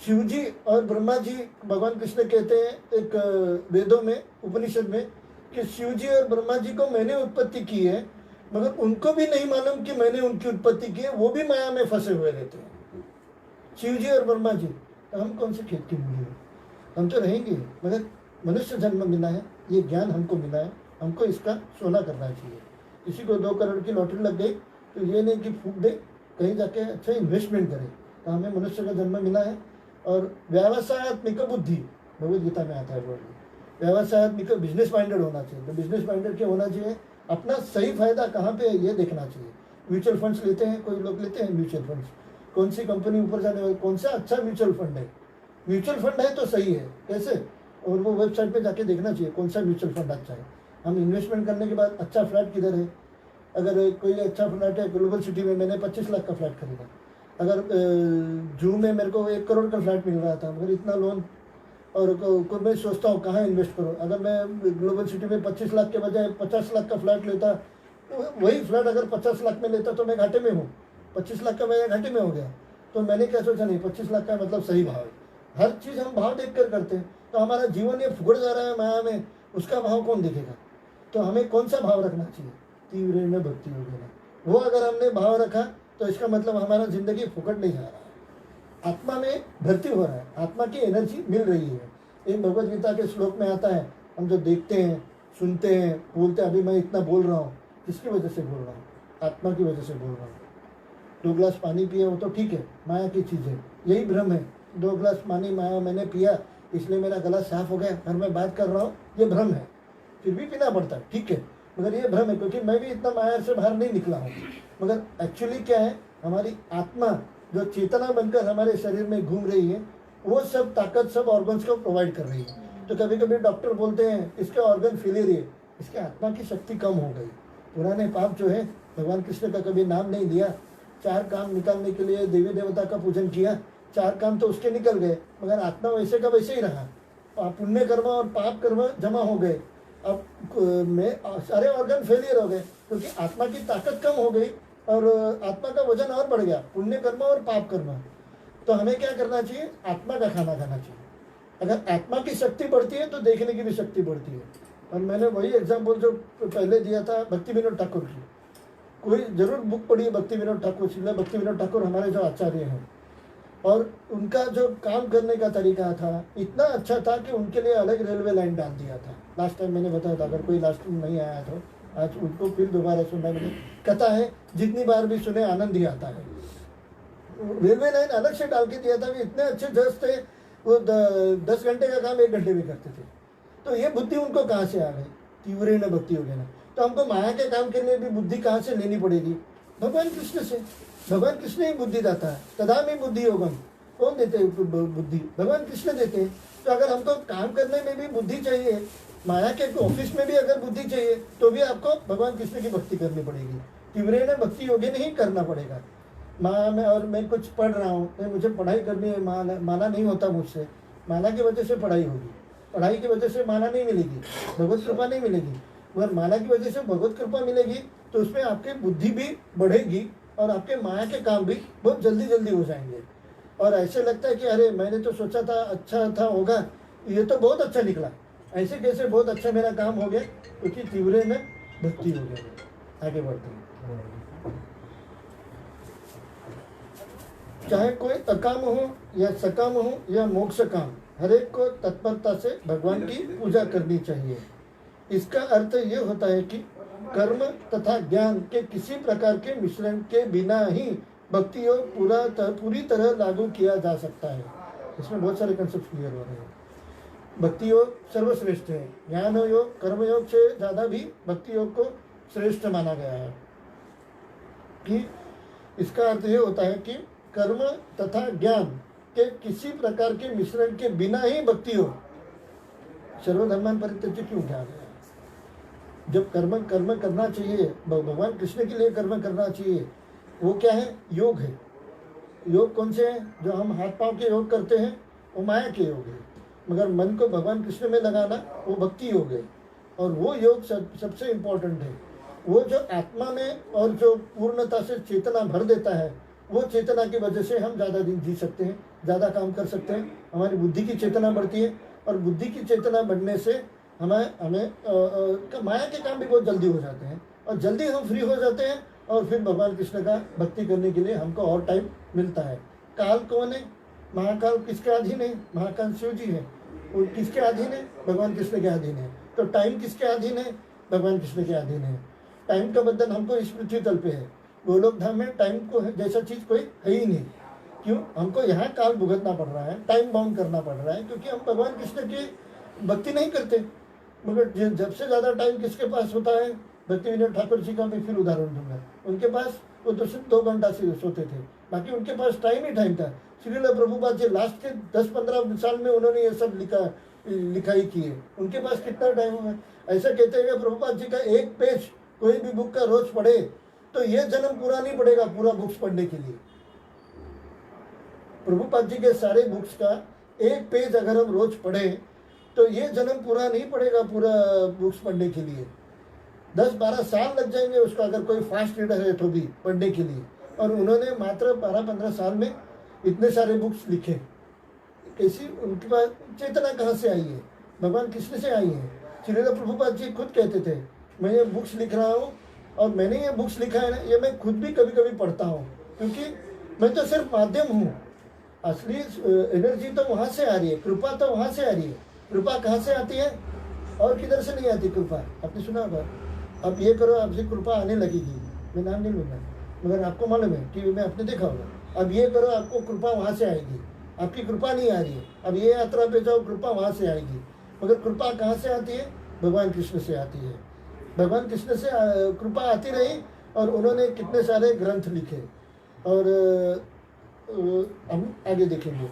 शिव जी और ब्रह्मा जी, भगवान कृष्ण कहते हैं एक वेदों में, उपनिषद में, कि शिव जी और ब्रह्मा जी को मैंने उत्पत्ति की है, मगर उनको भी नहीं मालूम कि मैंने उनकी उत्पत्ति की है, वो भी माया में फंसे हुए रहते हैं। शिव जी और ब्रह्मा जी, हम कौन से खेत की मूली हैं? हम तो रहेंगे, मगर मनुष्य जन्म मिला है, ये ज्ञान हमको मिला है, हमको इसका सोना करना चाहिए। किसी को 2 करोड़ की लॉटरी लग गई तो ये नहीं कि फूक दे, कहीं जाके अच्छा इन्वेस्टमेंट करे। तो हमें मनुष्य का जन्म मिला है। और व्यवसायत्मिक बुद्धि भगवद गीता में आता है वर्ड, व्यवसायत्मिक बिजनेस माइंडेड होना चाहिए। तो बिजनेस माइंडेड क्या होना चाहिए? अपना सही फायदा कहाँ पे है ये देखना चाहिए। म्यूचुअल फंड्स लेते हैं, कोई लोग लेते हैं म्यूचुअल फंड्स, कौन सी कंपनी ऊपर जाने वाली, कौन सा अच्छा म्यूचुअल फंड है। म्यूचुअल फंड है तो सही है कैसे, और वो वेबसाइट पे जाके देखना चाहिए कौन सा म्यूचुअल फंड अच्छा है। हम इन्वेस्टमेंट करने के बाद अच्छा फ्लैट किधर है, अगर कोई अच्छा फ्लैट है ग्लोबल सिटी में, मैंने 25 लाख का फ्लैट खरीदा, अगर जू में मेरे को 1 करोड़ का फ्लैट मिल रहा था, मगर इतना लोन, और मैं सोचता हूँ कहाँ इन्वेस्ट करूँ। अगर मैं ग्लोबल सिटी में 25 लाख के बजाय 50 लाख का फ्लैट लेता, वही फ्लैट अगर 50 लाख में लेता तो मैं घाटे में हूँ, 25 लाख का मैं घाटे में हो गया। तो मैंने क्या सोचा, नहीं 25 लाख का मतलब सही भाव है। हर चीज़ हम भाव देख कर करते हैं, तो हमारा जीवन ये फुकड़ जा रहा है माया में, उसका भाव कौन देखेगा। तो हमें कौन सा भाव रखना चाहिए? तीव्र भक्ति होगी ना, वो अगर हमने भाव रखा तो इसका मतलब हमारा जिंदगी फुकट नहीं जा रहा है, आत्मा में भर्ती हो रहा है, आत्मा की एनर्जी मिल रही है। एक भगवद गीता के श्लोक में आता है, हम जो देखते हैं, सुनते हैं, बोलते हैं, अभी मैं इतना बोल रहा हूँ, किसकी वजह से बोल रहा हूँ? आत्मा की वजह से बोल रहा हूँ। 2 गिलास पानी पिया वो तो ठीक है, माया की चीज़ है, यही भ्रम है। 2 गिलास पानी माया मैंने पिया इसलिए मेरा गला साफ हो गया, और मैं बात कर रहा हूँ, ये भ्रम है। फिर भी पीना पड़ता है, ठीक है, मगर ये भ्रम है, क्योंकि मैं भी इतना माया से बाहर नहीं निकला हूँ। मगर एक्चुअली क्या है, हमारी आत्मा जो चेतना बनकर हमारे शरीर में घूम रही है, वो सब ताकत सब ऑर्गन्स को प्रोवाइड कर रही है। तो कभी कभी डॉक्टर बोलते हैं इसके ऑर्गन फेलियर है, इसके आत्मा की शक्ति कम हो गई। पुराने पाप जो है, भगवान कृष्ण का कभी नाम नहीं लिया, 4 काम निकालने के लिए देवी देवता का पूजन किया, 4 काम तो उसके निकल गए, मगर आत्मा वैसे का वैसे ही रहा। पुण्य कर्म और पाप कर्म जमा हो गए, अब में सारे ऑर्गन फेलियर हो गए, क्योंकि आत्मा की ताकत कम हो गई और आत्मा का वजन और बढ़ गया, पुण्य कर्म और पाप कर्म। तो हमें क्या करना चाहिए? आत्मा का खाना खाना चाहिए। अगर आत्मा की शक्ति बढ़ती है तो देखने की भी शक्ति बढ़ती है। और मैंने वही एग्जाम्पल जो पहले दिया था भक्ति विनोद ठाकुर की, कोई जरूर बुक पढ़ी है भक्ति विनोद ठाकुर। श्रील भक्ति विनोद ठाकुर हमारे जो आचार्य हैं, और उनका जो काम करने का तरीका था इतना अच्छा था कि उनके लिए अलग रेलवे लाइन डाल दिया था। लास्ट टाइम मैंने बताया था, अगर कोई लास्ट टाइम नहीं आया तो आज उनको फिर दोबारा सुनना। मैंने कथा है, जितनी बार भी सुने आनंद ही आता है। रेलवे लाइन अलग से डाल के दिया था, भी इतने अच्छे जज थे, वो 10 घंटे का काम 1 घंटे में करते थे। तो ये बुद्धि उनको कहाँ से आ गई? तीव्र न भक्ति हो गई ना। तो हमको माया के काम के लिए भी बुद्धि कहाँ से लेनी पड़ेगी? भगवान कृष्ण से। भगवान कृष्ण ही बुद्धि दाता है, तदा में बुद्धि योगम। कौन देते बुद्धि? भगवान कृष्ण देते। तो अगर हमको काम करने में भी बुद्धि चाहिए, माया के ऑफिस में भी अगर बुद्धि चाहिए, तो भी आपको भगवान कृष्ण की भक्ति करनी पड़ेगी। तीव्र न भक्ति योगी नहीं करना पड़ेगा। माया में, और मैं कुछ पढ़ रहा हूँ, मुझे पढ़ाई करनी है, माना नहीं होता मुझसे, माला की वजह से पढ़ाई होगी, पढ़ाई की वजह से माला नहीं मिलेगी, भगवत कृपा नहीं मिलेगी। मगर माला की वजह से भगवत कृपा मिलेगी, तो उसमें आपकी बुद्धि भी बढ़ेगी और आपके माया के काम भी बहुत जल्दी जल्दी हो जाएंगे। और ऐसे लगता है कि अरे मैंने तो सोचा था अच्छा था होगा, ये तो बहुत अच्छा निकला, ऐसे कैसे बहुत अच्छा मेरा काम हो गया? क्योंकि तीव्र में भक्ति हो गया। आगे बढ़ते हैं। चाहे कोई अकाम हो या सकाम हो या मोक्ष काम, हर एक को तत्परता से भगवान की पूजा करनी चाहिए। इसका अर्थ ये होता है कि कर्म तथा ज्ञान के किसी प्रकार के मिश्रण के बिना ही भक्ति योग पूरी तरह लागू किया जा सकता है। इसमें बहुत सारे कंसेप्ट क्लियर हो रहे हैं। भक्ति योग सर्वश्रेष्ठ है, ज्ञान योग कर्म योग से ज़्यादा भी भक्ति योग को श्रेष्ठ माना गया है। कि इसका अर्थ ये होता है कि कर्म तथा ज्ञान के किसी प्रकार के मिश्रण के बिना ही भक्ति योग। सर्वधर्मान परित्यज्य क्यों कहा गया? जब कर्म करना चाहिए, भगवान कृष्ण के लिए कर्म करना चाहिए, वो क्या है? योग है। योग कौन से हैं? जो हम हाथ पांव के योग करते हैं वो माया के योग है, मगर मन को भगवान कृष्ण में लगाना वो भक्ति योग है। और वो योग सबसे इम्पोर्टेंट है। वो जो आत्मा में और जो पूर्णता से चेतना भर देता है, वो चेतना की वजह से हम ज़्यादा दिन जी सकते हैं, ज़्यादा काम कर सकते हैं। हमारी बुद्धि की चेतना बढ़ती है, और बुद्धि की चेतना बढ़ने से हमें माया के काम भी बहुत जल्दी हो जाते हैं। और जल्दी हम फ्री हो जाते हैं और फिर भगवान कृष्ण का भक्ति करने के लिए हमको और टाइम मिलता है। काल कौन है? महाकाल किसके अधीन है? महाकाल शिव जी है। वो किसके अधीन है? भगवान कृष्ण के अधीन है। तो टाइम किसके अधीन है? भगवान कृष्ण के अधीन है। टाइम का बंधन हमको इस पृथ्वी तल पे है। गोलोक धाम में टाइम को जैसा चीज कोई है ही नहीं। क्यों? हमको यहाँ काल भुगतना पड़ रहा है, टाइम बाउंड करना पड़ रहा है, क्योंकि हम भगवान कृष्ण की भक्ति नहीं करते। मगर जब से ज़्यादा टाइम किसके पास होता है? भक्ति विनोद ठाकुर जी का मैं फिर उदाहरण दूंगा। उनके पास वो तो सिर्फ 2 घंटा से सोते थे, बाकी उनके पास टाइम ही टाइम था। श्रील प्रभुपाद जी लास्ट के 10-15 साल में उन्होंने ये सब लिखाई की है। उनके पास कितना टाइम होगा? ऐसा कहते हुए प्रभुपाद जी का एक पेज कोई भी बुक का रोज पढ़े तो ये जन्म पूरा नहीं पड़ेगा पूरा बुक्स पढ़ने के लिए। प्रभुपाद जी के सारे बुक्स का एक पेज अगर हम रोज पढ़े तो ये जन्म पूरा नहीं पड़ेगा पूरा बुक्स पढ़ने के लिए। 10-12 साल लग जाएंगे उसका, अगर कोई फास्ट रीडर है तो भी पढ़ने के लिए। और उन्होंने मात्र 12-15 साल में इतने सारे बुक्स लिखे। कैसी उनके पास चेतना कहाँ से आई है? भगवान कृष्ण से आई है। श्रील प्रभुपाद जी खुद कहते थे, मैं ये बुक्स लिख रहा हूँ और मैंने ये बुक्स लिखा है ना, ये मैं खुद भी कभी कभी पढ़ता हूँ, क्योंकि मैं तो सिर्फ माध्यम हूँ। असली एनर्जी तो वहाँ से आ रही है, कृपा तो वहाँ से आ रही है। कृपा कहाँ से आती है? और किधर से नहीं आती कृपा? आपने सुना होगा, अब ये करो आपसे कृपा आने लगेगी। मैं नाम नहीं लूँगा, मगर आपको मालूम है, टीवी में आपने देखा होगा, अब ये करो आपको कृपा वहाँ से आएगी। आपकी कृपा नहीं आ रही है, अब ये यात्रा पे जाओ कृपा वहाँ से आएगी। मगर कृपा कहाँ से आती है? भगवान कृष्ण से आती है। भगवान कृष्ण से कृपा आती रही और उन्होंने कितने सारे ग्रंथ लिखे। और हम आगे देखेंगे,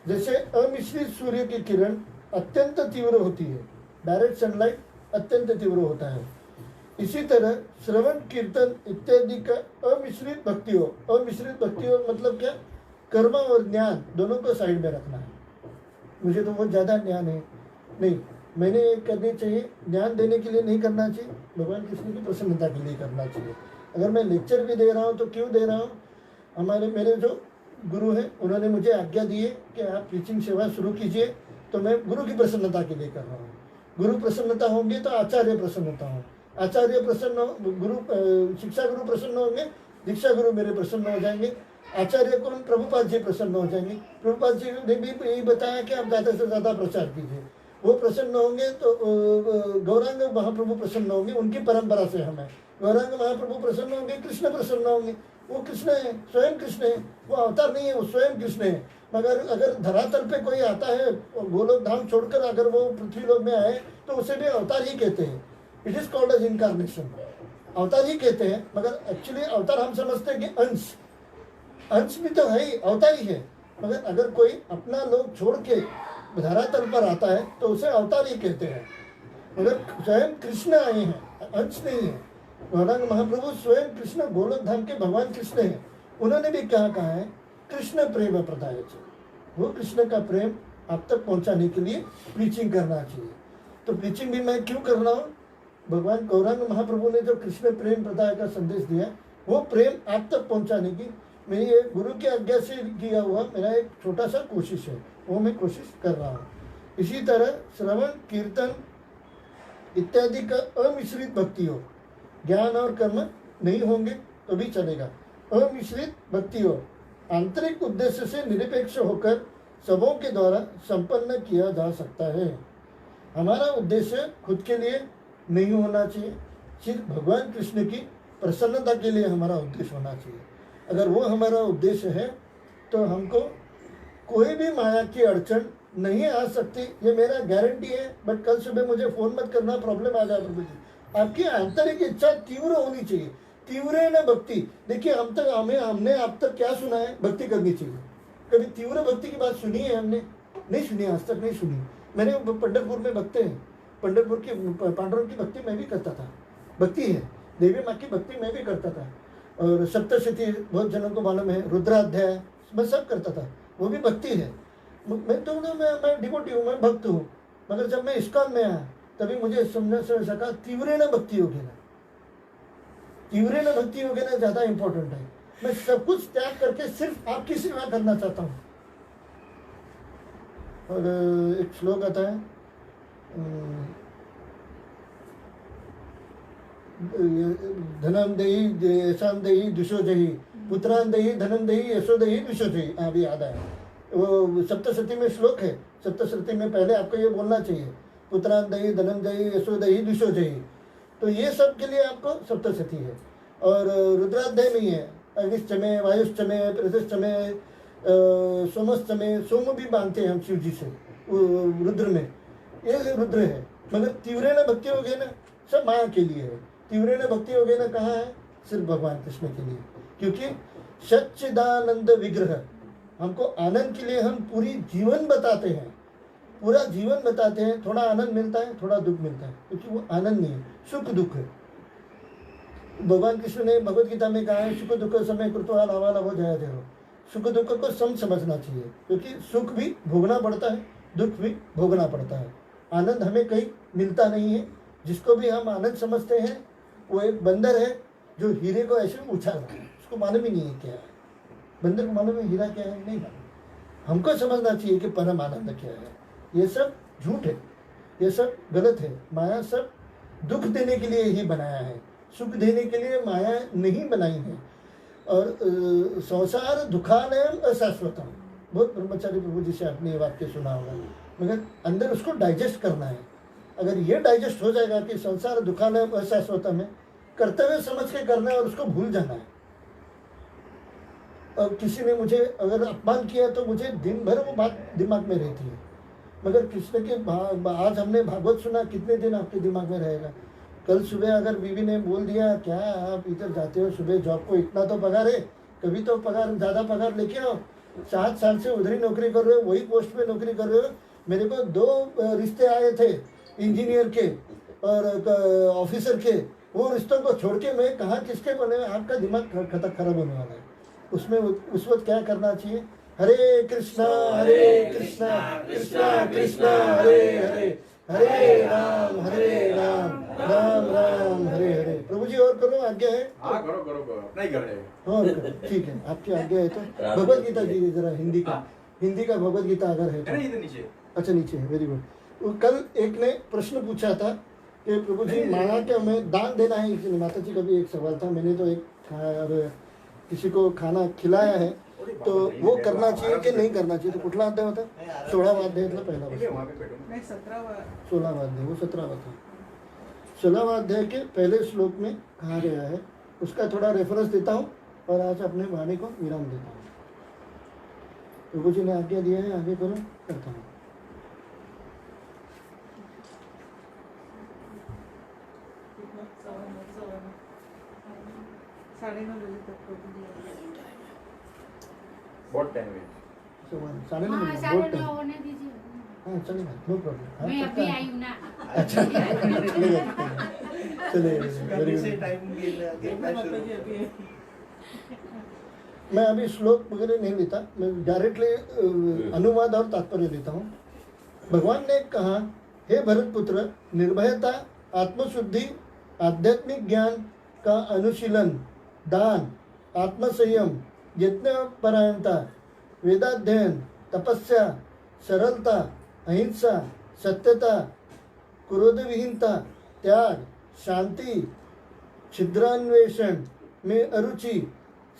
जैसे अमिश्रित सूर्य की किरण अत्यंत तीव्र होती है, डायरेक्ट सनलाइट अत्यंत तीव्र होता है, इसी तरह श्रवण कीर्तन इत्यादि का अमिश्रित भक्ति हो। अमिश्रित भक्ति हो मतलब क्या? कर्म और ज्ञान दोनों को साइड में रखना है। मुझे तो बहुत ज़्यादा ज्ञान है, नहीं, मैंने करनी चाहिए, ज्ञान देने के लिए नहीं करना चाहिए, भगवान कृष्ण की प्रसन्नता के लिए करना चाहिए। अगर मैं लेक्चर भी दे रहा हूँ तो क्यों दे रहा हूँ? मेरे जो गुरु हैं उन्होंने मुझे आज्ञा दी है कि आप टीचिंग सेवा शुरू कीजिए, तो मैं गुरु की प्रसन्नता के लिए कर रहा हूँ। गुरु प्रसन्नता होंगे तो आचार्य प्रसन्नता हो, आचार्य प्रसन्न, गुरु शिक्षा गुरु प्रसन्न होंगे, दीक्षा गुरु मेरे प्रसन्न हो जाएंगे। आचार्य कौन? प्रभुपाद जी प्रसन्न हो जाएंगे। प्रभुपाद जी ने भी यही बताया कि आप ज़्यादा से ज़्यादा प्रचार कीजिए, वो प्रसन्न होंगे तो गौरांग महाप्रभु प्रसन्न होंगे, उनकी परंपरा से हमें गौरांग महाप्रभु प्रसन्न होंगे, कृष्ण प्रसन्न होंगे। वो कृष्ण है, स्वयं कृष्ण है, वो अवतार नहीं है, वो स्वयं कृष्ण है। मगर अगर धरातल पे कोई आता है गोलोक धाम छोड़कर अगर वो पृथ्वी लोक में आए तो उसे भी अवतार ही कहते हैं। It is called as incarnation, अवतार ही कहते हैं। मगर एक्चुअली अवतार हम समझते हैं कि अंश भी तो है ही, अवतार ही है। मगर अगर कोई अपना लोग छोड़ के धरातल पर आता है तो उसे अवतार ही कहते हैं। मगर स्वयं कृष्ण आए हैं, अंश नहीं है। गौरांग महाप्रभु स्वयं कृष्ण, गोलोक धाम के भगवान कृष्ण हैं। उन्होंने भी क्या कहा है? कृष्ण प्रेम प्रदाय, वो कृष्ण का प्रेम आप तक पहुंचाने के लिए प्रीचिंग करना चाहिए। तो प्रीचिंग भी मैं क्यों कर रहा हूँ? भगवान गौरांग महाप्रभु ने जो कृष्ण प्रेम प्रदाय का संदेश दिया, वो प्रेम आप तक पहुंचाने की मेरी एक गुरु की आज्ञा से किया हुआ मेरा एक छोटा सा कोशिश है, वो मैं कोशिश कर रहा हूँ। इसी तरह श्रवण कीर्तन इत्यादि का अमिश्रित भक्ति हो, ज्ञान और कर्म नहीं होंगे तो भी चलेगा। अमिश्रित भक्ति हो, आंतरिक उद्देश्य से निरपेक्ष होकर सबों के द्वारा संपन्न किया जा सकता है। हमारा उद्देश्य खुद के लिए नहीं होना चाहिए, सिर्फ भगवान कृष्ण की प्रसन्नता के लिए हमारा उद्देश्य होना चाहिए। अगर वो हमारा उद्देश्य है तो हमको कोई भी माया की अड़चन नहीं आ सकती, ये मेरा गारंटी है। बट कल सुबह मुझे फ़ोन मत करना, प्रॉब्लम आ जाए प्रभु जी। आपकी आंतरिक इच्छा तीव्र होनी चाहिए, तीव्र है ना भक्ति। देखिए हमने अब तक क्या सुना है? भक्ति करनी चाहिए। कभी तीव्र भक्ति की बात सुनी है हमने? नहीं सुनी, आज तक नहीं सुनी। मैंने पंढरपुर में भक्त हैं, पंढरपुर की पांडुरंग की भक्ति मैं भी करता था, भक्ति है। देवी माँ की भक्ति मैं भी करता था, और सप्तशती बहुत जनों को मालूम है, रुद्राध्याय मैं सब करता था, वो भी भक्ति है। मैं डिवोटी हूँ, मैं भक्त हूँ। मगर जब मैं इस्कॉन में आया तभी मुझे समझ से सका तीव्र न भक्ति होगी ना, तीव्र न भक्ति होगी ना ज़्यादा इंपॉर्टेंट है। मैं सब कुछ त्याग करके सिर्फ आपकी सेवा करना चाहता हूँ। और एक श्लोक आता है, धनम देही यशाम देही दुशोजही, पुत्रान देही धनम देही यशो देही दुशोजही। अभी याद आया, वो सप्तशती में श्लोक है। सप्तशती में पहले आपको ये बोलना चाहिए, पुत्रान देही धनम देही यशो देही दुशोजही। तो ये सब के लिए आपको सप्तशती है। और रुद्राध्याय में ही है, अग्निश्चमे, वायुश्चमे, पृथ्वीश्चमे, सोमश्चमे। सोम भी बांधते हैं हम शिव जी से रुद्र में, ये रुद्र है। मगर तीव्रेण भक्ति हो गए ना, सब माया के लिए है। तीव्रेण भक्ति हो गए ना, कहाँ है? सिर्फ भगवान कृष्ण के लिए। क्योंकि सच्चिदानंद विग्रह, हमको आनंद के लिए हम पूरी जीवन बताते हैं, पूरा जीवन बताते हैं। थोड़ा आनंद मिलता है, थोड़ा दुख मिलता है, क्योंकि वो आनंद नहीं है, सुख दुख है। भगवान कृष्ण ने भगवत गीता में कहा है, सुख दुख समय कृत्वा लाभालाभो जया जयो। सुख दुख को सम समझना चाहिए, क्योंकि सुख भी भोगना पड़ता है, दुख भी भोगना पड़ता है। आनंद हमें कहीं मिलता नहीं है। जिसको भी हम आनंद समझते हैं वो एक बंदर है जो हीरे को ऐसे उछाल रहा है, उसको मालूम ही नहीं है क्या है। बंदर को मालूम है हीरा क्या है? नहीं मालूम। हमको समझना चाहिए कि परम आनंद क्या है। ये सब झूठ है, ये सब गलत है। माया सब दुख देने के लिए ही बनाया है, सुख देने के लिए माया नहीं बनाई है। और संसार दुखालयम अशाश्वतम, बहुत ब्रह्मचारी प्रभु जी से आपने ये वाक्य सुना होगा। मगर अंदर उसको डाइजेस्ट करना है। अगर ये डाइजेस्ट हो जाएगा कि संसार दुखालयम अशाश्वतम है, कर्तव्य समझ के करना है और उसको भूल जाना है। और किसी ने मुझे अगर अपमान किया तो मुझे दिन भर वो बात दिमाग में रहती है। मगर कृष्ण के आज हमने भागवत सुना, कितने दिन आपके दिमाग में रहेगा? कल सुबह अगर बीवी ने बोल दिया, क्या आप इधर जाते हो सुबह जॉब को, इतना तो पगार है, कभी तो पगार ज़्यादा पगार लेके आओ। 7 साल से उधर ही नौकरी कर रहे हो, वही पोस्ट पे नौकरी कर रहे हो। मेरे को 2 रिश्ते आए थे, इंजीनियर के और ऑफिसर के। वो रिश्तों को छोड़ के मैं कहाँ किसके बने? आपका दिमाग खराब होने वाला है। उसमें उस वक्त क्या करना चाहिए? हरे कृष्णा कृष्णा कृष्णा हरे हरे, हरे राम राम राम हरे हरे। प्रभु जी और करो, आज्ञा है? हाँ करो करो करो, नहीं कर रहे। और करो, ठीक है, आपकी आज्ञा है। तो भगवत गीता जी जरा हिंदी का भगवत गीता अगर है तो। इधर नीचे। अच्छा नीचे है, वेरी गुड। कल एक ने प्रश्न पूछा था कि प्रभु जी माया के हमें दान देना है। माता जी का भी एक सवाल था। मैंने तो एक किसी को खाना खिलाया है, तो वो करना चाहिए कि नहीं करना चाहिए? तो कुठला अध्याय होता? 16वां अध्याय था पहला, 16वां अध्याय, वो 17वां था। 16वां अध्याय के पहले श्लोक में कहा गया है, उसका थोड़ा रेफरेंस देता हूँ और आज अपने वाणी को विराम देता हूँ। प्रभु जी ने आज्ञा दिया है, आगे करो, करता हूँ। बहुत टाइम है। 9:30 हाँ, बहुत 9:30 टाइम। होने दीजिए। हाँ चलेगा, नो प्रॉब्लम। मैं अभी आई हूँ ना। अच्छा चलेगा। मैं अभी श्लोक वगैरह नहीं लेता, मैं डायरेक्टली अनुवाद और तात्पर्य लेता हूँ। भगवान ने कहा, हे भरत पुत्र, निर्भयता, आत्मशुद्धि, आध्यात्मिक ज्ञान का अनुशीलन, दान, आत्मसंयम, यज्ञपरायणता, वेदाध्ययन, तपस्या, सरलता, अहिंसा, सत्यता, क्रोध विहीनता, त्याग, शांति, छिद्रान्वेषण में अरुचि,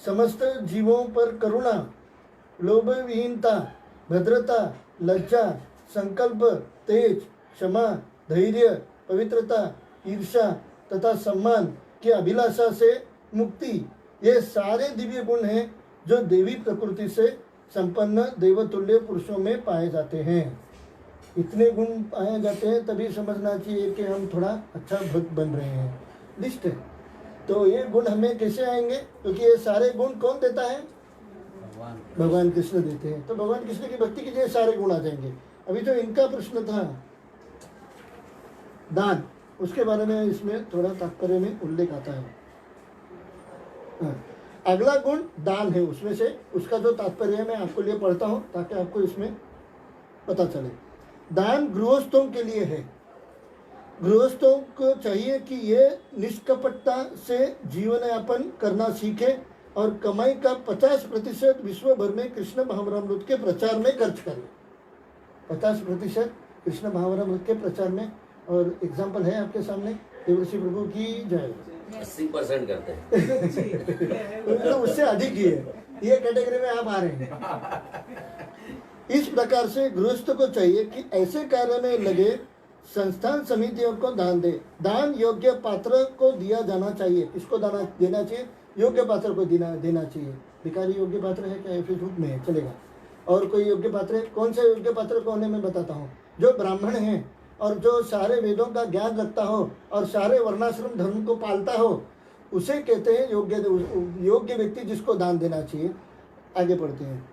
समस्त जीवों पर करुणा, लोभ विहीनता, भद्रता, लज्जा, संकल्प, तेज, क्षमा, धैर्य, पवित्रता, ईर्षा तथा सम्मान की अभिलाषा से मुक्ति, ये सारे दिव्य गुण हैं जो देवी प्रकृति से संपन्न देवतुल्य पुरुषों में पाए जाते हैं। इतने गुण पाए जाते हैं, तभी समझना चाहिए कि हम थोड़ा अच्छा भक्त बन रहे हैं। लिस्ट है। तो ये गुण हमें कैसे आएंगे? क्योंकि ये सारे गुण कौन देता है? भगवान कृष्ण देते हैं। तो भगवान कृष्ण की भक्ति कीजिए, सारे गुण आ जाएंगे। अभी जो इनका प्रश्न था दान, उसके बारे में इसमें थोड़ा तात्पर्य में उल्लेख आता है। अगला गुण दान है, उसमें से उसका जो तात्पर्य है मैं आपको लिए पढ़ता हूँ ताकि आपको इसमें पता चले। दान गृहस्थों के लिए है। गृहस्थों को चाहिए कि ये निष्कपटता से जीवन यापन करना सीखे और कमाई का 50% विश्व भर में कृष्ण भावनामृत के प्रचार में खर्च करें। 50% कृष्ण भावनामृत के प्रचार में और एग्जाम्पल है आपके सामने। देवर्षि प्रभु की जय। 80% करते हैं। तो उससे अधिक ही है, ये कैटेगरी में आप आ रहे हैं। इस प्रकार से गृहस्थ को चाहिए कि ऐसे कार्य में लगे, संस्थान समितियों को दान दे। दान योग्य पात्र को दिया जाना चाहिए। किसको दाना देना चाहिए? योग्य पात्र को देना चाहिए। भिखारी योग्य पात्र है क्या? फिर रूप में है, चलेगा। और कोई योग्य पात्र है? कौन से योग्य पात्र को होने में बताता हूँ। जो ब्राह्मण है और जो सारे वेदों का ज्ञान रखता हो और सारे वर्णाश्रम धर्म को पालता हो, उसे कहते हैं योग्य व्यक्ति, जिसको दान देना चाहिए। आगे पढ़ते हैं।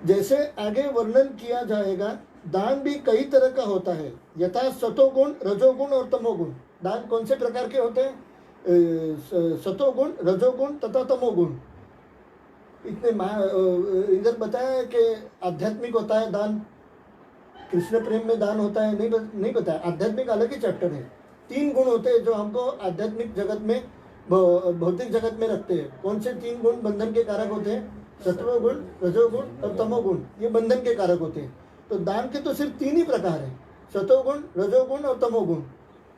जैसे आगे वर्णन किया जाएगा, दान भी कई तरह का होता है। यथा सतोगुण, रजोगुण और तमोगुण। दान कौन से प्रकार के होते हैं? सतोगुण, रजोगुण तथा तमोगुण। इतने इधर बताया है कि आध्यात्मिक होता है दान, कृष्ण प्रेम में दान होता है, नहीं बताया। आध्यात्मिक अलग ही चैप्टर है। 3 गुण होते हैं जो हमको आध्यात्मिक जगत में, भौतिक जगत में रखते हैं। कौन से 3 गुण बंधन के कारक होते हैं? सत्वगुण, रजोगुण और तमोगुण, ये बंधन के कारक होते हैं। तो दान के तो सिर्फ 3 ही प्रकार हैं, सतोगुण, रजोगुण और तमोगुण।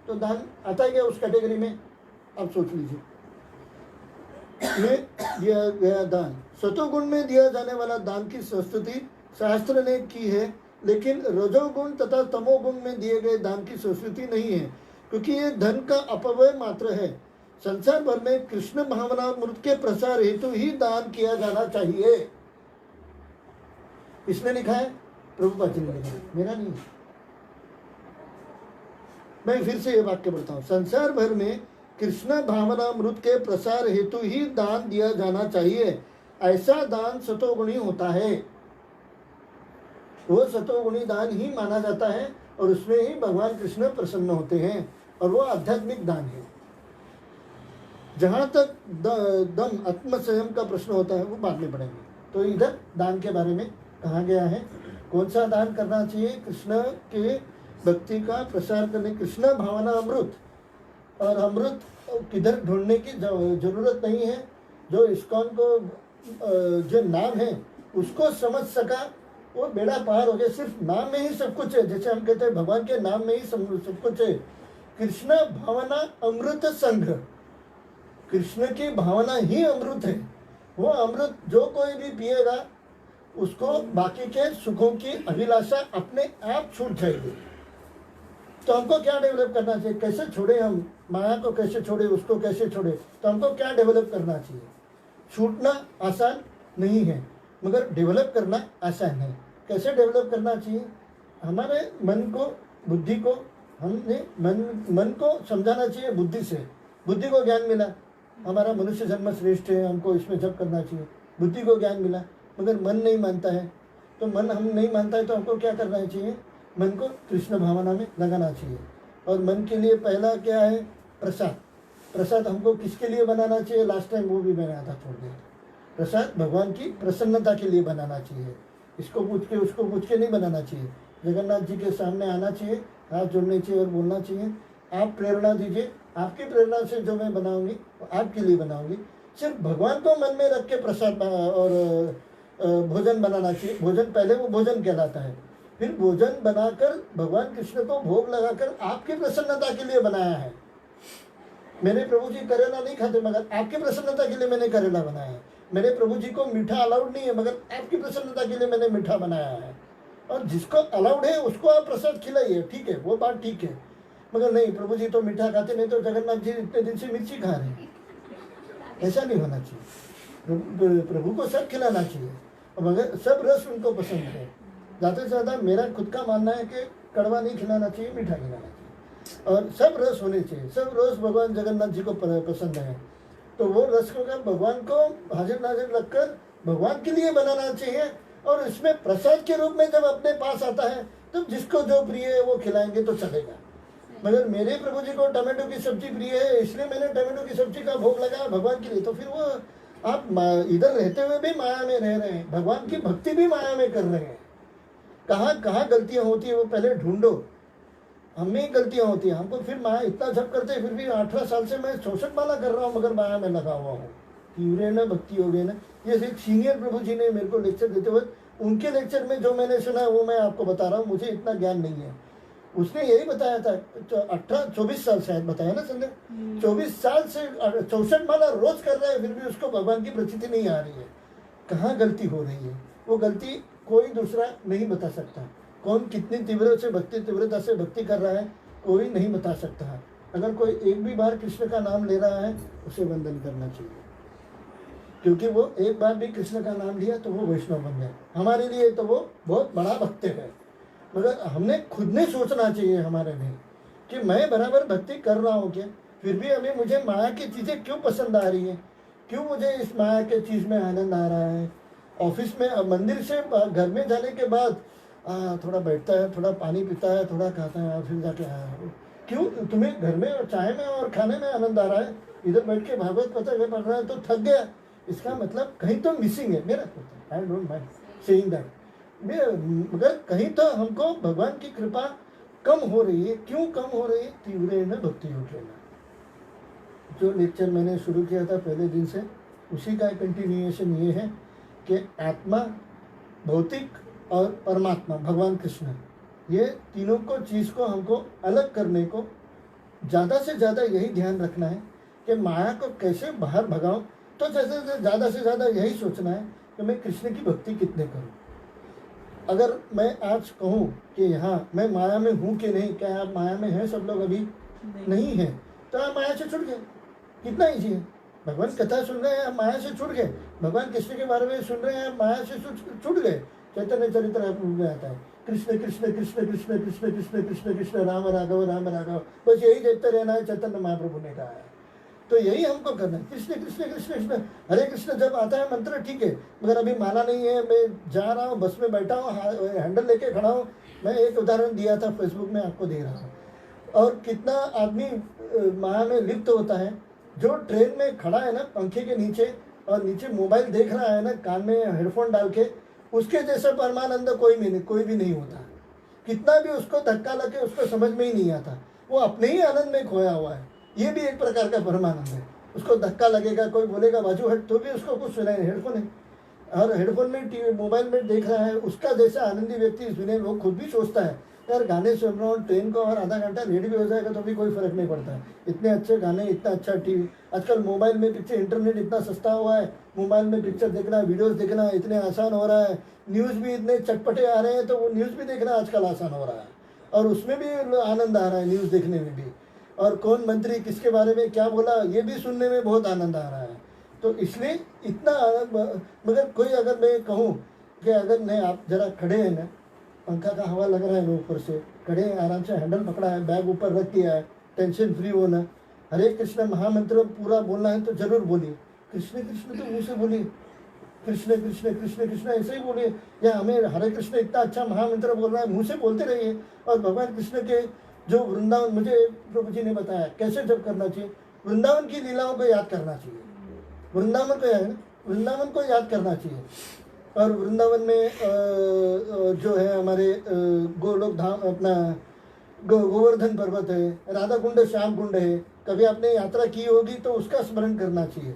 तो दान आता है क्या उस कैटेगरी में? आप सोच लीजिए। में दिया गया दान, सतोगुण में दिया जाने वाला दान की संस्तुति शास्त्र ने की है, लेकिन रजोगुण तथा तमोगुण में दिए गए दान की संस्तुति नहीं है, क्योंकि ये धन का अपव्यय मात्र है। संसार भर में कृष्ण भावनामृत के प्रसार हेतु ही दान किया जाना चाहिए। किसने लिखा है? प्रभुपाद जी ने लिखा है, मेरा नहीं। मैं फिर से ये वाक्य पढ़ता हूँ। संसार भर में कृष्ण भावनामृत के प्रसार हेतु ही दान दिया जाना चाहिए। ऐसा दान सतोगुणी होता है। वो सतोगुणी दान ही माना जाता है और उसमें ही भगवान कृष्ण प्रसन्न होते हैं, और वो आध्यात्मिक दान है। जहाँ तक दम आत्मसंयम का प्रश्न होता है वो बाद में पढ़ेंगे। तो इधर दान के बारे में कहा गया है। कौन सा दान करना चाहिए? कृष्ण के भक्ति का प्रसार करने, कृष्ण भावना अमृत। और अमृत किधर ढूंढने की जरूरत नहीं है। जो इस्कॉन को जो नाम है उसको समझ सका, वो बेड़ा पार हो गया। सिर्फ नाम में ही सब कुछ है। जैसे हम कहते हैं भगवान के नाम में ही सब कुछ है। कृष्ण भावना अमृत संघ, कृष्ण की भावना ही अमृत है। वो अमृत जो कोई भी पिएगा उसको बाकी के सुखों की अभिलाषा अपने आप छूट जाएगी। तो हमको क्या डेवलप करना चाहिए? कैसे छोड़े हम माया को? कैसे छोड़े उसको? कैसे छोड़े? तो हमको क्या डेवलप करना चाहिए? छूटना आसान नहीं है, मगर डेवलप करना आसान है। कैसे डेवलप करना चाहिए? हमारे मन को, बुद्धि को, हमने मन को समझाना चाहिए बुद्धि से। बुद्धि को ज्ञान मिला, हमारा मनुष्य जन्म श्रेष्ठ है, हमको इसमें जप करना चाहिए। बुद्धि को ज्ञान मिला, मगर मन नहीं मानता है। तो मन हम नहीं मानता है तो हमको क्या करना चाहिए? मन को कृष्ण भावना में लगाना चाहिए। और मन के लिए पहला क्या है? प्रसाद। प्रसाद हमको किसके लिए बनाना चाहिए? लास्ट टाइम वो भी मैंने आधा छोड़ दिया। प्रसाद भगवान की प्रसन्नता के लिए बनाना चाहिए। इसको पूछ के उसको पूछ के नहीं बनाना चाहिए। जगन्नाथ जी के सामने आना चाहिए, हाथ जोड़ने चाहिए और बोलना चाहिए, आप प्रेरणा दीजिए, आपकी प्रेरणा से जो मैं बनाऊंगी वो आपके लिए बनाऊंगी। सिर्फ भगवान को मन में रख के प्रसाद और भोजन बनाना चाहिए। भोजन पहले वो भोजन कहलाता है, फिर भोजन बनाकर भगवान कृष्ण को भोग लगाकर आपकी प्रसन्नता के लिए बनाया है। मेरे प्रभु जी करेला नहीं खाते, मगर आपकी प्रसन्नता के लिए मैंने करेला बनाया है। मेरे प्रभु जी को मीठा अलाउड नहीं है, मगर आपकी प्रसन्नता के लिए मैंने मीठा बनाया है। और जिसको अलाउड है उसको आप प्रसाद खिलाइए, ठीक है, वो बात ठीक है। मगर नहीं, प्रभु जी तो मीठा खाते नहीं, तो जगन्नाथ जी इतने दिन से मिर्ची खा रहे हैं। ऐसा नहीं होना चाहिए। प्रभु को सब खिलाना चाहिए, मगर सब रस उनको पसंद है। ज़्यादा से ज़्यादा मेरा खुद का मानना है कि कड़वा नहीं खिलाना चाहिए, मीठा खिलाना चाहिए। और सब रस होने चाहिए। सब रस भगवान जगन्नाथ जी को पसंद है। तो वो रस को भगवान को हाजिर नाजिर रखकर भगवान के लिए बनाना चाहिए। और इसमें प्रसाद के रूप में जब अपने पास आता है तो जिसको जो प्रिय है वो खिलाएंगे तो चलेगा। मगर मेरे प्रभु जी को टमाटो की सब्जी प्रिय है, इसलिए मैंने टमाटो की सब्जी का भोग लगाया भगवान के लिए। तो फिर वो आप इधर रहते हुए भी माया में रह रहे हैं, भगवान की भक्ति भी माया में कर रहे हैं। कहाँ कहाँ गलतियाँ होती है वो पहले ढूंढो। हमें ही गलतियाँ होती है। हमको फिर माया इतना जप करते हैं, फिर भी 18 साल से मैं 64 माला कर रहा हूँ, मगर माया में लगा हुआ हूँ। तीव्रे न भक्ति हो गई ना। ये एक सीनियर प्रभु जी ने मेरे को लेक्चर देते हुए, उनके लेक्चर में जो मैंने सुना वो मैं आपको बता रहा हूँ। मुझे इतना ज्ञान नहीं है। उसने यही बताया था। 24 साल शायद बताया ना संजय, 24 साल से 64 माला रोज कर रहा है, फिर भी उसको भगवान की प्रचिति नहीं आ रही है। कहाँ गलती हो रही है? वो गलती कोई दूसरा नहीं बता सकता। कौन कितनी तीव्रता से भक्ति कर रहा है, कोई नहीं बता सकता है। अगर कोई एक भी बार कृष्ण का नाम ले रहा है, उसे वंदन करना चाहिए, क्योंकि वो एक बार भी कृष्ण का नाम लिया तो वो वैष्णव बन गया। हमारे लिए तो वो बहुत बड़ा भक्त है। मगर हमने खुद ने सोचना चाहिए हमारे में कि मैं बराबर भक्ति कर रहा हूँ क्या, फिर भी अभी मुझे माया की चीज़ें क्यों पसंद आ रही है, क्यों मुझे इस माया के चीज़ में आनंद आ रहा है। ऑफिस में, मंदिर से घर में जाने के बाद थोड़ा बैठता है, थोड़ा पानी पीता है, थोड़ा खाता है, फिर जाके क्यों तुम्हें घर में और चाय में और खाने में आनंद आ रहा है, इधर बैठ के भागवत कथा पढ़ रहा है तो थक गया। इसका मतलब कहीं तो मिसिंग है। मेरा I don't mind saying that, मगर कहीं तो हमको भगवान की कृपा कम हो रही है। क्यों कम हो रही है? तीव्र भक्ति योगेन। जो लेक्चर मैंने शुरू किया था पहले दिन से, उसी का कंटिन्यूएशन ये है कि आत्मा, भौतिक और परमात्मा भगवान कृष्ण, ये तीनों को चीज़ को हमको अलग करने को ज़्यादा से ज़्यादा यही ध्यान रखना है कि माया को कैसे बाहर भगाऊं। तो जैसे ज़्यादा से ज़्यादा यही सोचना है कि मैं कृष्ण की भक्ति कितने करूं। अगर मैं आज कहूं कि यहाँ मैं माया में हूँ कि नहीं, क्या आप माया में हैं? सब लोग अभी नहीं हैं, तो आप माया से छूट गए। कितना ईजी है। भगवान कथा सुन रहे हैं, आप माया से छूट गए। भगवान कृष्ण के बारे में सुन रहे हैं, आप माया से छूट गए। चैतन्य चरित्र आप में आता है, कृष्ण कृष्ण कृष्ण कृष्ण कृष्ण कृष्ण कृष्ण कृष्ण राम राघव राम राघव, बस यही देखते रहना है। चैतन्य महाप्रभु ने कहा है, तो यही हमको करना है। कृष्ण कृष्ण कृष्ण कृष्ण हरे कृष्ण जब आता है मंत्र, ठीक है, मगर अभी माला नहीं है, मैं जा रहा हूँ, बस में बैठा हूँ, हैंडल लेके खड़ा हूँ। मैं एक उदाहरण दिया था फेसबुक में, आपको दे रहा हूँ। और कितना आदमी माया में लिप्त होता है, जो ट्रेन में खड़ा है ना पंखे के नीचे, और नीचे मोबाइल देख रहा है ना, कान में हेडफोन डाल के, उसके जैसा परमानंद कोई भी नहीं होता। कितना भी उसको धक्का लगे, उसको समझ में ही नहीं आता, वो अपने ही आनंद में खोया हुआ है। ये भी एक प्रकार का परमानंद है। उसको धक्का लगेगा, कोई बोलेगा बाजू हट, तो भी उसको कुछ सुनाई नहीं। हेडफोन है और हेडफोन में टीवी मोबाइल में देख रहा है, उसका जैसा आनंदी व्यक्ति सुने, वो खुद भी सोचता है यार गाने सुन रहा हूँ, ट्रेन को और आधा घंटा लेट भी हो जाएगा तो भी कोई फर्क नहीं पड़ता है। इतने अच्छे गाने, इतना अच्छा टीवी, आजकल मोबाइल में पिक्चर, इंटरनेट इतना सस्ता हुआ है, मोबाइल में पिक्चर देखना, वीडियोस देखना इतने आसान हो रहा है। न्यूज़ भी इतने चटपटे आ रहे हैं, तो वो न्यूज़ भी देखना आजकल आसान हो रहा है, और उसमें भी आनंद आ रहा है, न्यूज़ देखने में भी। और कौन मंत्री किसके बारे में क्या बोला, ये भी सुनने में बहुत आनंद आ रहा है। तो इसलिए इतना मगर कोई अगर मैं कहूँ कि अगर नहीं, आप जरा खड़े हैं ना, पंखा का हवा लग रहा है ना ऊपर से, खड़े हैं, आराम से हैंडल पकड़ा है, बैग ऊपर रख दिया है, टेंशन फ्री होना, हरे कृष्ण महामंत्र पूरा बोलना है तो जरूर बोलिए। कृष्ण कृष्ण तो मुँह से बोलिए, कृष्ण कृष्ण कृष्ण कृष्ण ऐसे ही बोलिए। या हमें हरे कृष्ण इतना अच्छा महामंत्र बोल रहा है, मुँह से बोलते रहिए। और भगवान कृष्ण के जो वृंदावन, मुझे प्रभु जी ने बताया कैसे जब करना चाहिए, वृंदावन की लीलाओं को याद करना चाहिए, वृंदावन को है, वृंदावन को याद करना चाहिए। और वृंदावन में जो है हमारे गोलोक धाम, अपना गोवर्धन पर्वत है, राधा कुंड, श्याम कुंड है। कभी आपने यात्रा की होगी तो उसका स्मरण करना चाहिए।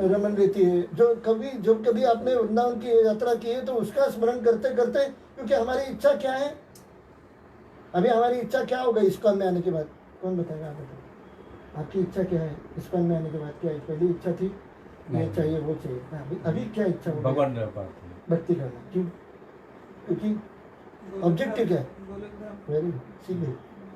रमन रहती है, जो कभी आपने वृंदावन की यात्रा की है तो उसका स्मरण करते करते, क्योंकि हमारी इच्छा क्या है, अभी हमारी इच्छा क्या होगा इस्कॉन में आने के बाद? कौन बताएगा? आप बताओ, आपकी इच्छा क्या है इस्कॉन में आने के बाद? क्या है? पहली इच्छा थी ये चाहिए वो चाहिए, अभी क्या इच्छा होगी? भगवान भक्ति करना। क्यों? क्योंकि ऑब्जेक्टिव क्या है? वेरी सीधे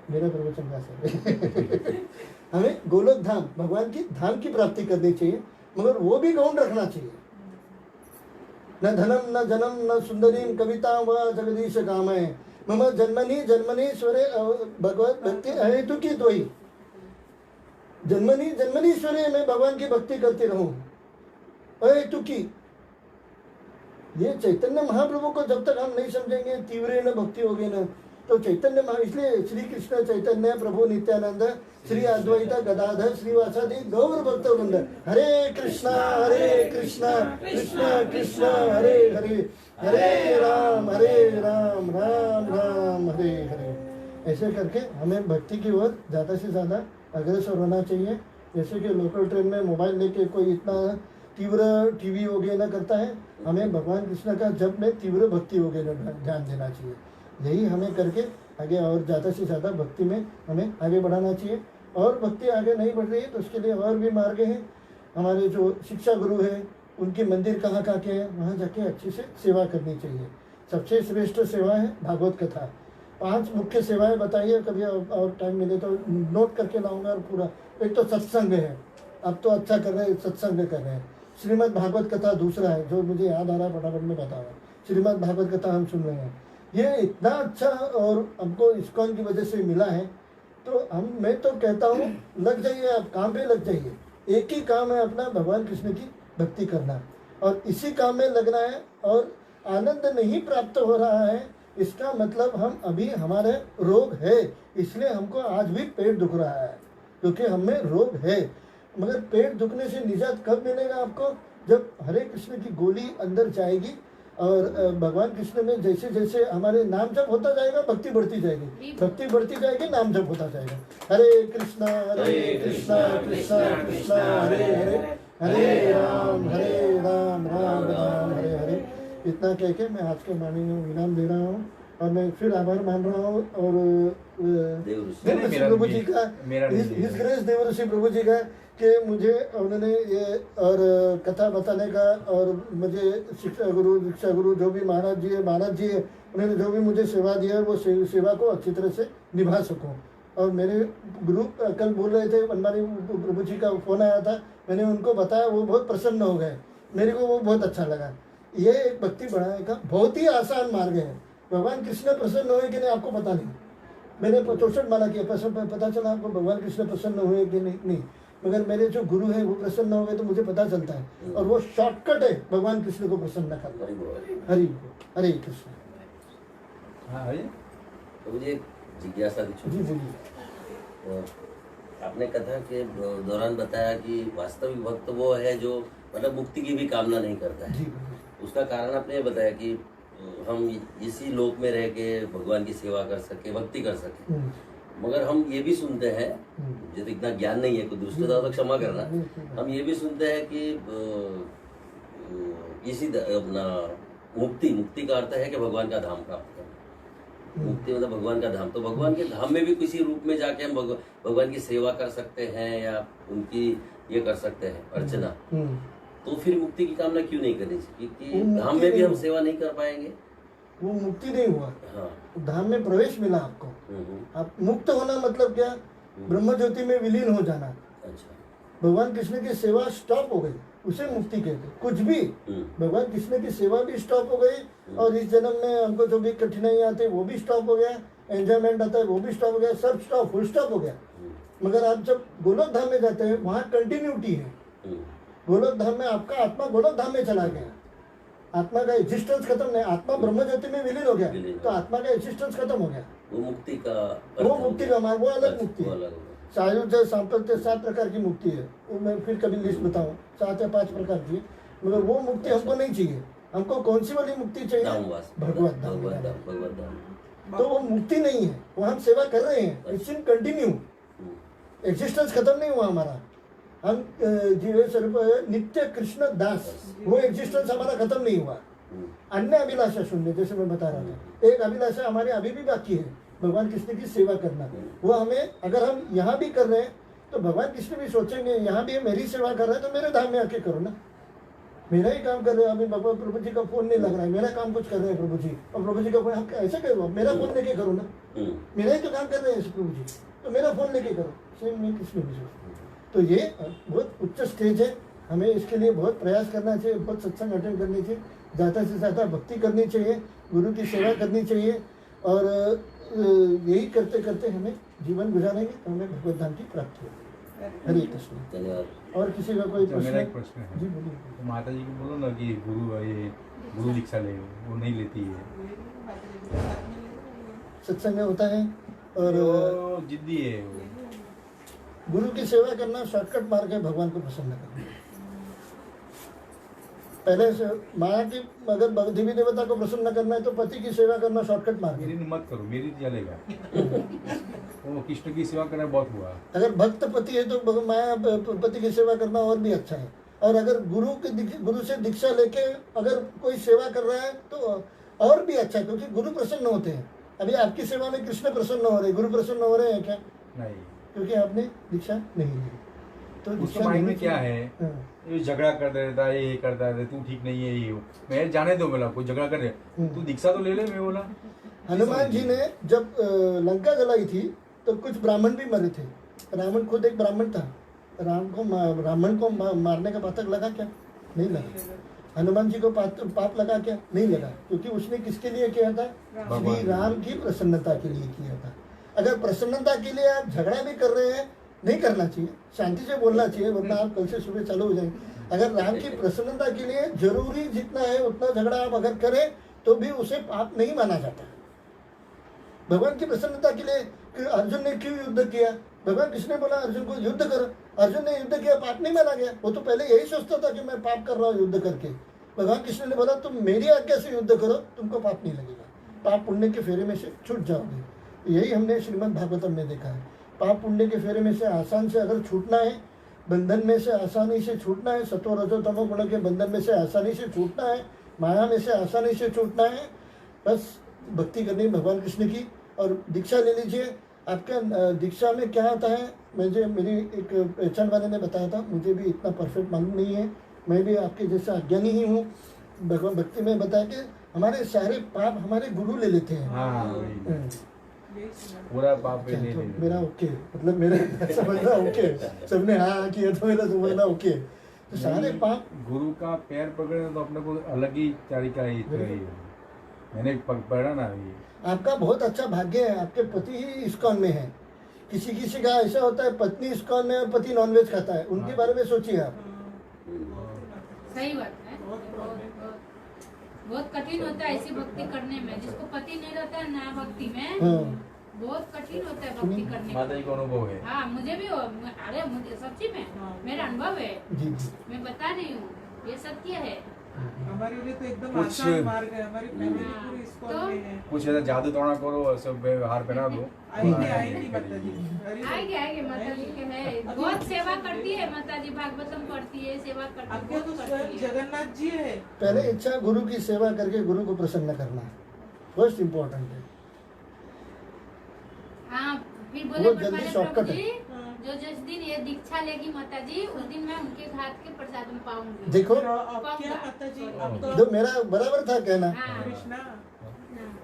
मेरा प्रवचन का असर हमें गोलोक धाम, भगवान की धाम की प्राप्ति करनी चाहिए, मगर वो भी गौण रखना चाहिए। न धनम न जनम न सुंदरीम कविता व जगदीश काम है, मम जन्मनी स्वरे भगवत भक्ति अहेतु की दोई। जन्मनी स्वरे मैं भगवान की भक्ति करती रहूं अहेतु की। ये चैतन्य महाप्रभु को जब तक हम नहीं समझेंगे, तीव्र न भक्ति होगी न, तो चैतन्य इसलिए श्री कृष्ण चैतन्य प्रभु नित्यानंद श्री अद्वैत गदाधर श्रीवासादि गौर भक्त वृंद, हरे कृष्णा कृष्ण कृष्ण हरे हरे, हरे राम राम राम हरे हरे। ऐसे करके हमें भक्ति की ओर ज़्यादा से ज़्यादा अग्रसर होना चाहिए। जैसे कि लोकल ट्रेन में मोबाइल लेके कोई इतना तीव्र टीवी वगैरह करता है, हमें भगवान कृष्ण का जब में तीव्र भक्ति वगैरह ध्यान देना चाहिए। यही हमें करके आगे और ज़्यादा से ज़्यादा भक्ति में हमें आगे बढ़ाना चाहिए। और भक्ति आगे नहीं बढ़ रही है तो उसके लिए और भी मार्ग हैं। हमारे जो शिक्षा गुरु हैं उनके मंदिर कहाँ कहाँ के हैं, वहाँ जाके अच्छे से सेवा करनी चाहिए। सबसे श्रेष्ठ सेवा है भागवत कथा। 5 मुख्य सेवाएं बताइए, कभी और टाइम मिले तो नोट करके लाऊंगा। और पूरा एक तो सत्संग है, अब तो अच्छा कर रहे हैं, सत्संग कर रहे हैं। श्रीमद् भागवत कथा दूसरा है जो मुझे याद आ रहा है, फटाफट में बता रहा हूँ। श्रीमद् भागवत कथा हम सुन रहे हैं, ये इतना अच्छा और हमको इस्कॉन की वजह से मिला है। तो मैं तो कहता हूँ लग जाइए, आप काम पे लग जाइए। एक ही काम है अपना, भगवान कृष्ण की भक्ति करना, और इसी काम में लगना है। और आनंद नहीं प्राप्त हो रहा है इसका मतलब हम अभी हमारे रोग है, इसलिए हमको आज भी पेट दुख रहा है, क्योंकि हमें रोग है। मगर पेट दुखने से निजात कब मिलेगा आपको? जब हरे कृष्ण की गोली अंदर जाएगी और भगवान कृष्ण में जैसे जैसे हमारे नाम जप होता जाएगा, भक्ति बढ़ती जाएगी, भक्ति बढ़ती जाएगी, नाम जप होता जाएगा। हरे कृष्णा कृष्णा कृष्णा हरे हरे, हरे राम राम राम हरे हरे। इतना कह के मैं आज के वाणी में विराम दे रहा हूँ। और मैं फिर आभार मान रहा हूँ और देवऋषि प्रभु जी का, हिज ग्रेस देवऋषि प्रभु जी का, कि मुझे उन्होंने ये और कथा बताने का, और मुझे शिक्षा गुरु जो भी महाराज जी है उन्होंने जो भी मुझे सेवा दिया है वो सेवा को अच्छी तरह से निभा सकूं। और मेरे गुरु कल बोल रहे थे, हमारे प्रभु जी का फ़ोन आया था, मैंने उनको बताया, वो बहुत प्रसन्न हो गए, मेरे को वो बहुत अच्छा लगा। ये एक भक्ति बढ़ाने का बहुत ही आसान मार्ग है। भगवान कृष्ण प्रसन्न हुए कि नहीं आपको पता नहीं, मैंने 64 माला किया, पता चला आपको भगवान कृष्ण प्रसन्न हुए कि नहीं, मगर मेरे जो गुरु हैं वो प्रसन्न हो गए तो मुझे पता चलता है। और वो शॉर्टकट है भगवान कृष्ण को प्रसन्न करना। हरे कृष्ण। तो मुझे एक जिज्ञासा थी छोटी। जी बोलिए। आपने कथा के दौरान बताया कि वास्तविक भक्त वो है जो मतलब मुक्ति की भी कामना नहीं करता है। उसका कारण आपने बताया कि हम इसी लोक में रह के भगवान की सेवा कर सके, भक्ति कर सके। मगर हम ये भी सुनते हैं, मुझे तो इतना ज्ञान नहीं है, कोई दुष्टता तो क्षमा करना, हम ये भी सुनते हैं कि इसी अपना मुक्ति का अर्थ है कि भगवान का धाम प्राप्त करना। मुक्ति मतलब भगवान का धाम, तो भगवान के धाम में भी किसी रूप में जाके हम भगवान की सेवा कर सकते हैं या उनकी ये कर सकते हैं अर्चना। तो फिर मुक्ति की कामना क्यों नहीं करनी चाहिए? क्योंकि धाम में भी हम सेवा नहीं कर पाएंगे। वो मुक्ति नहीं हुआ। हाँ। धाम में प्रवेश मिला आपको। आप मुक्त होना मतलब क्या? ब्रह्म ज्योति में विलीन हो जाना। अच्छा। भगवान कृष्ण की सेवा स्टॉप हो गई, उसे मुक्ति कहते। कुछ भी भगवान कृष्ण की सेवा भी स्टॉप हो गई, और इस जन्म में हमको जो भी कठिनाई आती है वो भी स्टॉप हो गया, एंजॉयमेंट आता है वो भी स्टॉप हो गया, सब स्टॉप, फुल स्टॉप हो गया। मगर आप जब गोलोक धाम में जाते हैं वहाँ कंटिन्यूटी है। गोलोक धाम में आपका आत्मा गोलोक धाम में चला गया, आत्मा का एग्जिस्टेंस खत्म नहीं, आत्मा ब्रह्म ज्योति में विलीन हो गया, तो आत्मा का एग्जिस्टेंस खत्म हो गया। वो मुक्ति का मार्ग, वो अलग मुक्ति है। सायुज्य सांप्रत्य 7 प्रकार की मुक्ति है, वो मैं फिर कभी लिस्ट बताऊं, 7 या 5 प्रकार की। मगर वो मुक्ति हमको नहीं चाहिए। हमको कौन सी वाली मुक्ति चाहिए? भगवत धाम। तो वो मुक्ति नहीं है, वो हम सेवा कर रहे हैं, इट्स इन कंटिन्यू, एग्जिस्टेंस खत्म नहीं हुआ हमारा। हम जीवे स्वरूप नित्य कृष्ण दास, वो एग्जिस्टेंस हमारा खत्म नहीं हुआ। अन्य अभिलाषा शून्य, जैसे मैं बता रहा था, एक अभिलाषा हमारे अभी भी बाकी है, भगवान कृष्ण की सेवा करना। वो हमें, अगर हम यहाँ भी कर रहे हैं तो भगवान कृष्ण भी सोचेंगे यहाँ भी मेरी सेवा कर रहे हैं तो मेरे धाम में आके करो ना, मेरा ही काम कर रहे हो। अभी भगवान प्रभु जी का फोन नहीं लग रहा है, मेरा काम कुछ कर रहे हैं प्रभु जी, और प्रभु जी का फोन, हम ऐसे करो, मेरा फोन लेके करो ना, मेरा ही तो काम कर रहे हैं प्रभु जी, तो मेरा फोन लेके करो। सेम मैं कृष्ण भी सोचता। तो ये बहुत उच्च स्टेज है, हमें इसके लिए बहुत प्रयास करना चाहिए, बहुत सत्संग अटेंड करनी चाहिए, ज़्यादा से ज़्यादा भक्ति करनी चाहिए, गुरु की सेवा करनी चाहिए, और यही करते करते हमें जीवन गुजारेंगे तो हमें भगवत धाम की प्राप्ति होगी। हरे कृष्ण। धन्यवाद। और किसी का कोई प्रश्न? मेरा एक प्रश्न है। जी बोलिए। तो माता जी को बोलो ना कि गुरु दीक्षा ले, वो नहीं लेती है, सत्संग होता है और जिद्दी है। गुरु की सेवा करना शॉर्टकट मार्ग है भगवान को प्रसन्न करना। पहले से माया की, अगर देवी देवता को प्रसन्न करना है तो पति की सेवा करना शॉर्टकट मार्ग है। मेरी मत करो, मेरी चलेगा। वो कृष्ण की सेवा करना बहुत हुआ। अगर भक्त पति है तो माया पति की सेवा करना और भी अच्छा है। और अगर गुरु से दीक्षा लेके अगर कोई सेवा कर रहा है तो और भी अच्छा है, क्योंकि गुरु प्रसन्न होते हैं। अभी आपकी सेवा में कृष्ण प्रसन्न हो रहे, गुरु प्रसन्न हो रहे हैं क्या? नहीं, क्योंकि आपने दीक्षा नहीं ली। तो उसके दीक्षा माइंड में लेनी क्या चाहिए। है, हाँ। ये झगड़ा करता रहता है, ये करता है, तू ठीक नहीं है, ये हो। मैं जाने दो, बोला कोई झगड़ा कर रहे, तू दीक्षा तो ले ले। मैं बोला हनुमान जी ने जब लंका जलाई थी तो कुछ ब्राह्मण भी मरे थे। रावण खुद एक ब्राह्मण था। ब्राह्मण को मारने का पातक लगा क्या? नहीं लगा। हनुमान जी को पाप लगा क्या? नहीं लगा, क्योंकि उसने किसके लिए किया था? श्री राम की प्रसन्नता के लिए किया था। अगर प्रसन्नता के लिए आप झगड़ा भी कर रहे हैं, नहीं करना चाहिए, शांति से बोलना चाहिए, वरना आप कल से सुबह चालू हो जाएंगे। अगर राम की प्रसन्नता के लिए जरूरी जितना है उतना झगड़ा आप अगर करें तो भी उसे पाप नहीं माना जाता। भगवान की प्रसन्नता के लिए कि अर्जुन ने क्यों युद्ध किया? भगवान कृष्ण ने बोला अर्जुन को युद्ध करो, अर्जुन ने युद्ध किया, पाप नहीं माना गया। वो तो पहले यही सोचता था कि मैं पाप कर रहा हूँ युद्ध करके। भगवान कृष्ण ने बोला तुम मेरी आज्ञा से युद्ध करो, तुमको पाप नहीं लगेगा, पाप पुण्य के फेरे में से छूट जाओगे। यही हमने श्रीमद् भागवतम में देखा है। पाप पुण्य के फेरे में से आसान से अगर छूटना है, बंधन में से आसानी से छूटना है, सत्व रजो तमो गुण के बंधन में से आसानी से छूटना है, माया में से आसानी से छूटना है, बस भक्ति करनी भगवान कृष्ण की और दीक्षा ले लीजिए। आपका दीक्षा में क्या होता है, मुझे मेरी एक पहचान वाले ने बताया था, मुझे भी इतना परफेक्ट मालूम नहीं है, मैं भी आपके जैसा अज्ञानी ही हूँ। भगवान भक्ति में बताया कि हमारे सारे पाप हमारे गुरु ले लेते हैं। हाँ, वही। पूरा पाप अच्छा, नहीं तो लेते। मेरा ओके, मतलब मेरा समझना ओके, सबने हाँ किया तो मेरा समझना ओके। तो सारे पाप गुरु का पैर पकड़े तो अपने को अलग ही तरीका ही चाहिए। मैंने पकड़ा ना ये। आपका बहुत अच्छा भाग्य है, आपके पति ही इस्कॉन में है। किसी किसी का ऐसा होता है पत्नी इस्कॉन में और पति नॉनवेज खाता है, उनके बारे में सोचिए आप। सही बात है। बहुत कठिन होता है ऐसी भक्ति करने में, जिसको पति नहीं रहता है ना भक्ति में, हाँ। बहुत कठिन होता है भक्ति करने माता जी को अनुभव है। हाँ, मुझे भी अरे मुझे सच्ची में मेरा अनुभव है, जी जी। मैं बता रही हूँ, ये सत्य है। हमारे लिए तो एकदम कुछ- आसान मार्ग है। हमारी फैमिली पूरी इस्कॉन में है। कुछ ऐसा जादू टोना करो, सब हार पहना दो। आएंगी माता जी। आएंगे आएंगे, माता जी के है, बहुत सेवा करती है माता जी, भागवतम करती है, सेवा करती है, आपके तो बहुत स्वयं करती है। जगन्नाथ जी है। पहले इच्छा गुरु की सेवा करके गुरु को प्रसन्न करना फर्स्ट इम्पोर्टेंट है। हाँ, फिर वो बोले जल्दी हमारे शॉर्टकट प्रभु है। जी, जो जिस दिन ये दीक्षा लेगी माता जी, उस दिन मैं उनके हाथ के प्रसाद में पाऊंगी। देखो और अब क्या माता जी, अब तो जो मेरा बराबर था कहना, हाँ, कृष्णा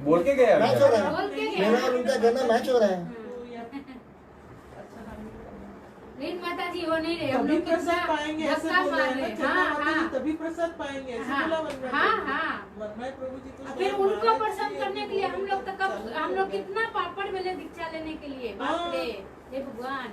बोल के गया मैच हो रहा है, बोल के गया। मेरा और उनका कहना मैच हो रहा है। तो या अच्छा नाम नहीं करना। लेकिन माता जी वो नहीं रहे, हम तभी लोग प्रसाद पाएंगे ऐसे धक्का बोल मार रहे हैं रहे। ना, चंद्र हाँ, माता जी हाँ। तभी प्रसाद पाएंगे ऐसे हाँ, बोला वनराज हाँ, प्रभु। हाँ। वनराज प्रभु जी तो फिर स्वयं उनको महाराज प्रसन्न जी करने के लिए हम लोग तक हम लोग कितना पापड़ बेले दीक्षा लेने के लिए, बाप हाँ। रे, हे भगवान,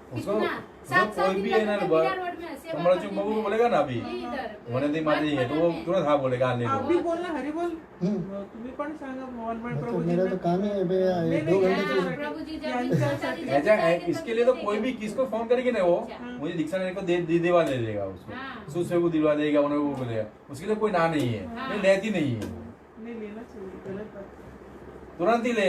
उसको कितना मतलब कोई भी है ना मीरा रोड में सेवा हमारा करने जो बाबू में। बोलेगा ना अभी इधर होने दी माता जी है तो वो तुरंत हाँ बोलेगा, हाँ ले आप लो। भी बोलना हरी बोल। हम्म। तुम्ही पण सांगा वनराज तो प्रभु जी मेरा ने। तो काम ही है भैया, नहीं, 2 नहीं, घंटे हाँ। से प्रभु जी या जब इनका माता जी जब ऐसा जाएंगे इसके तब लिए तो देखेंगे। कोई भी किसको फोन करेगी ना वो अच्छा। मुझे दीक्षा लेने को दिलवा दे देगा उसको, हाँ। सूसे को दिलवा देगा, उन्हें वो बोलेगा, उसके लिए कोई ना नहीं है, हाँ। नहीं लेती नहीं है, नहीं लेना चाहिए, गलत बात है। तुरंत ही ले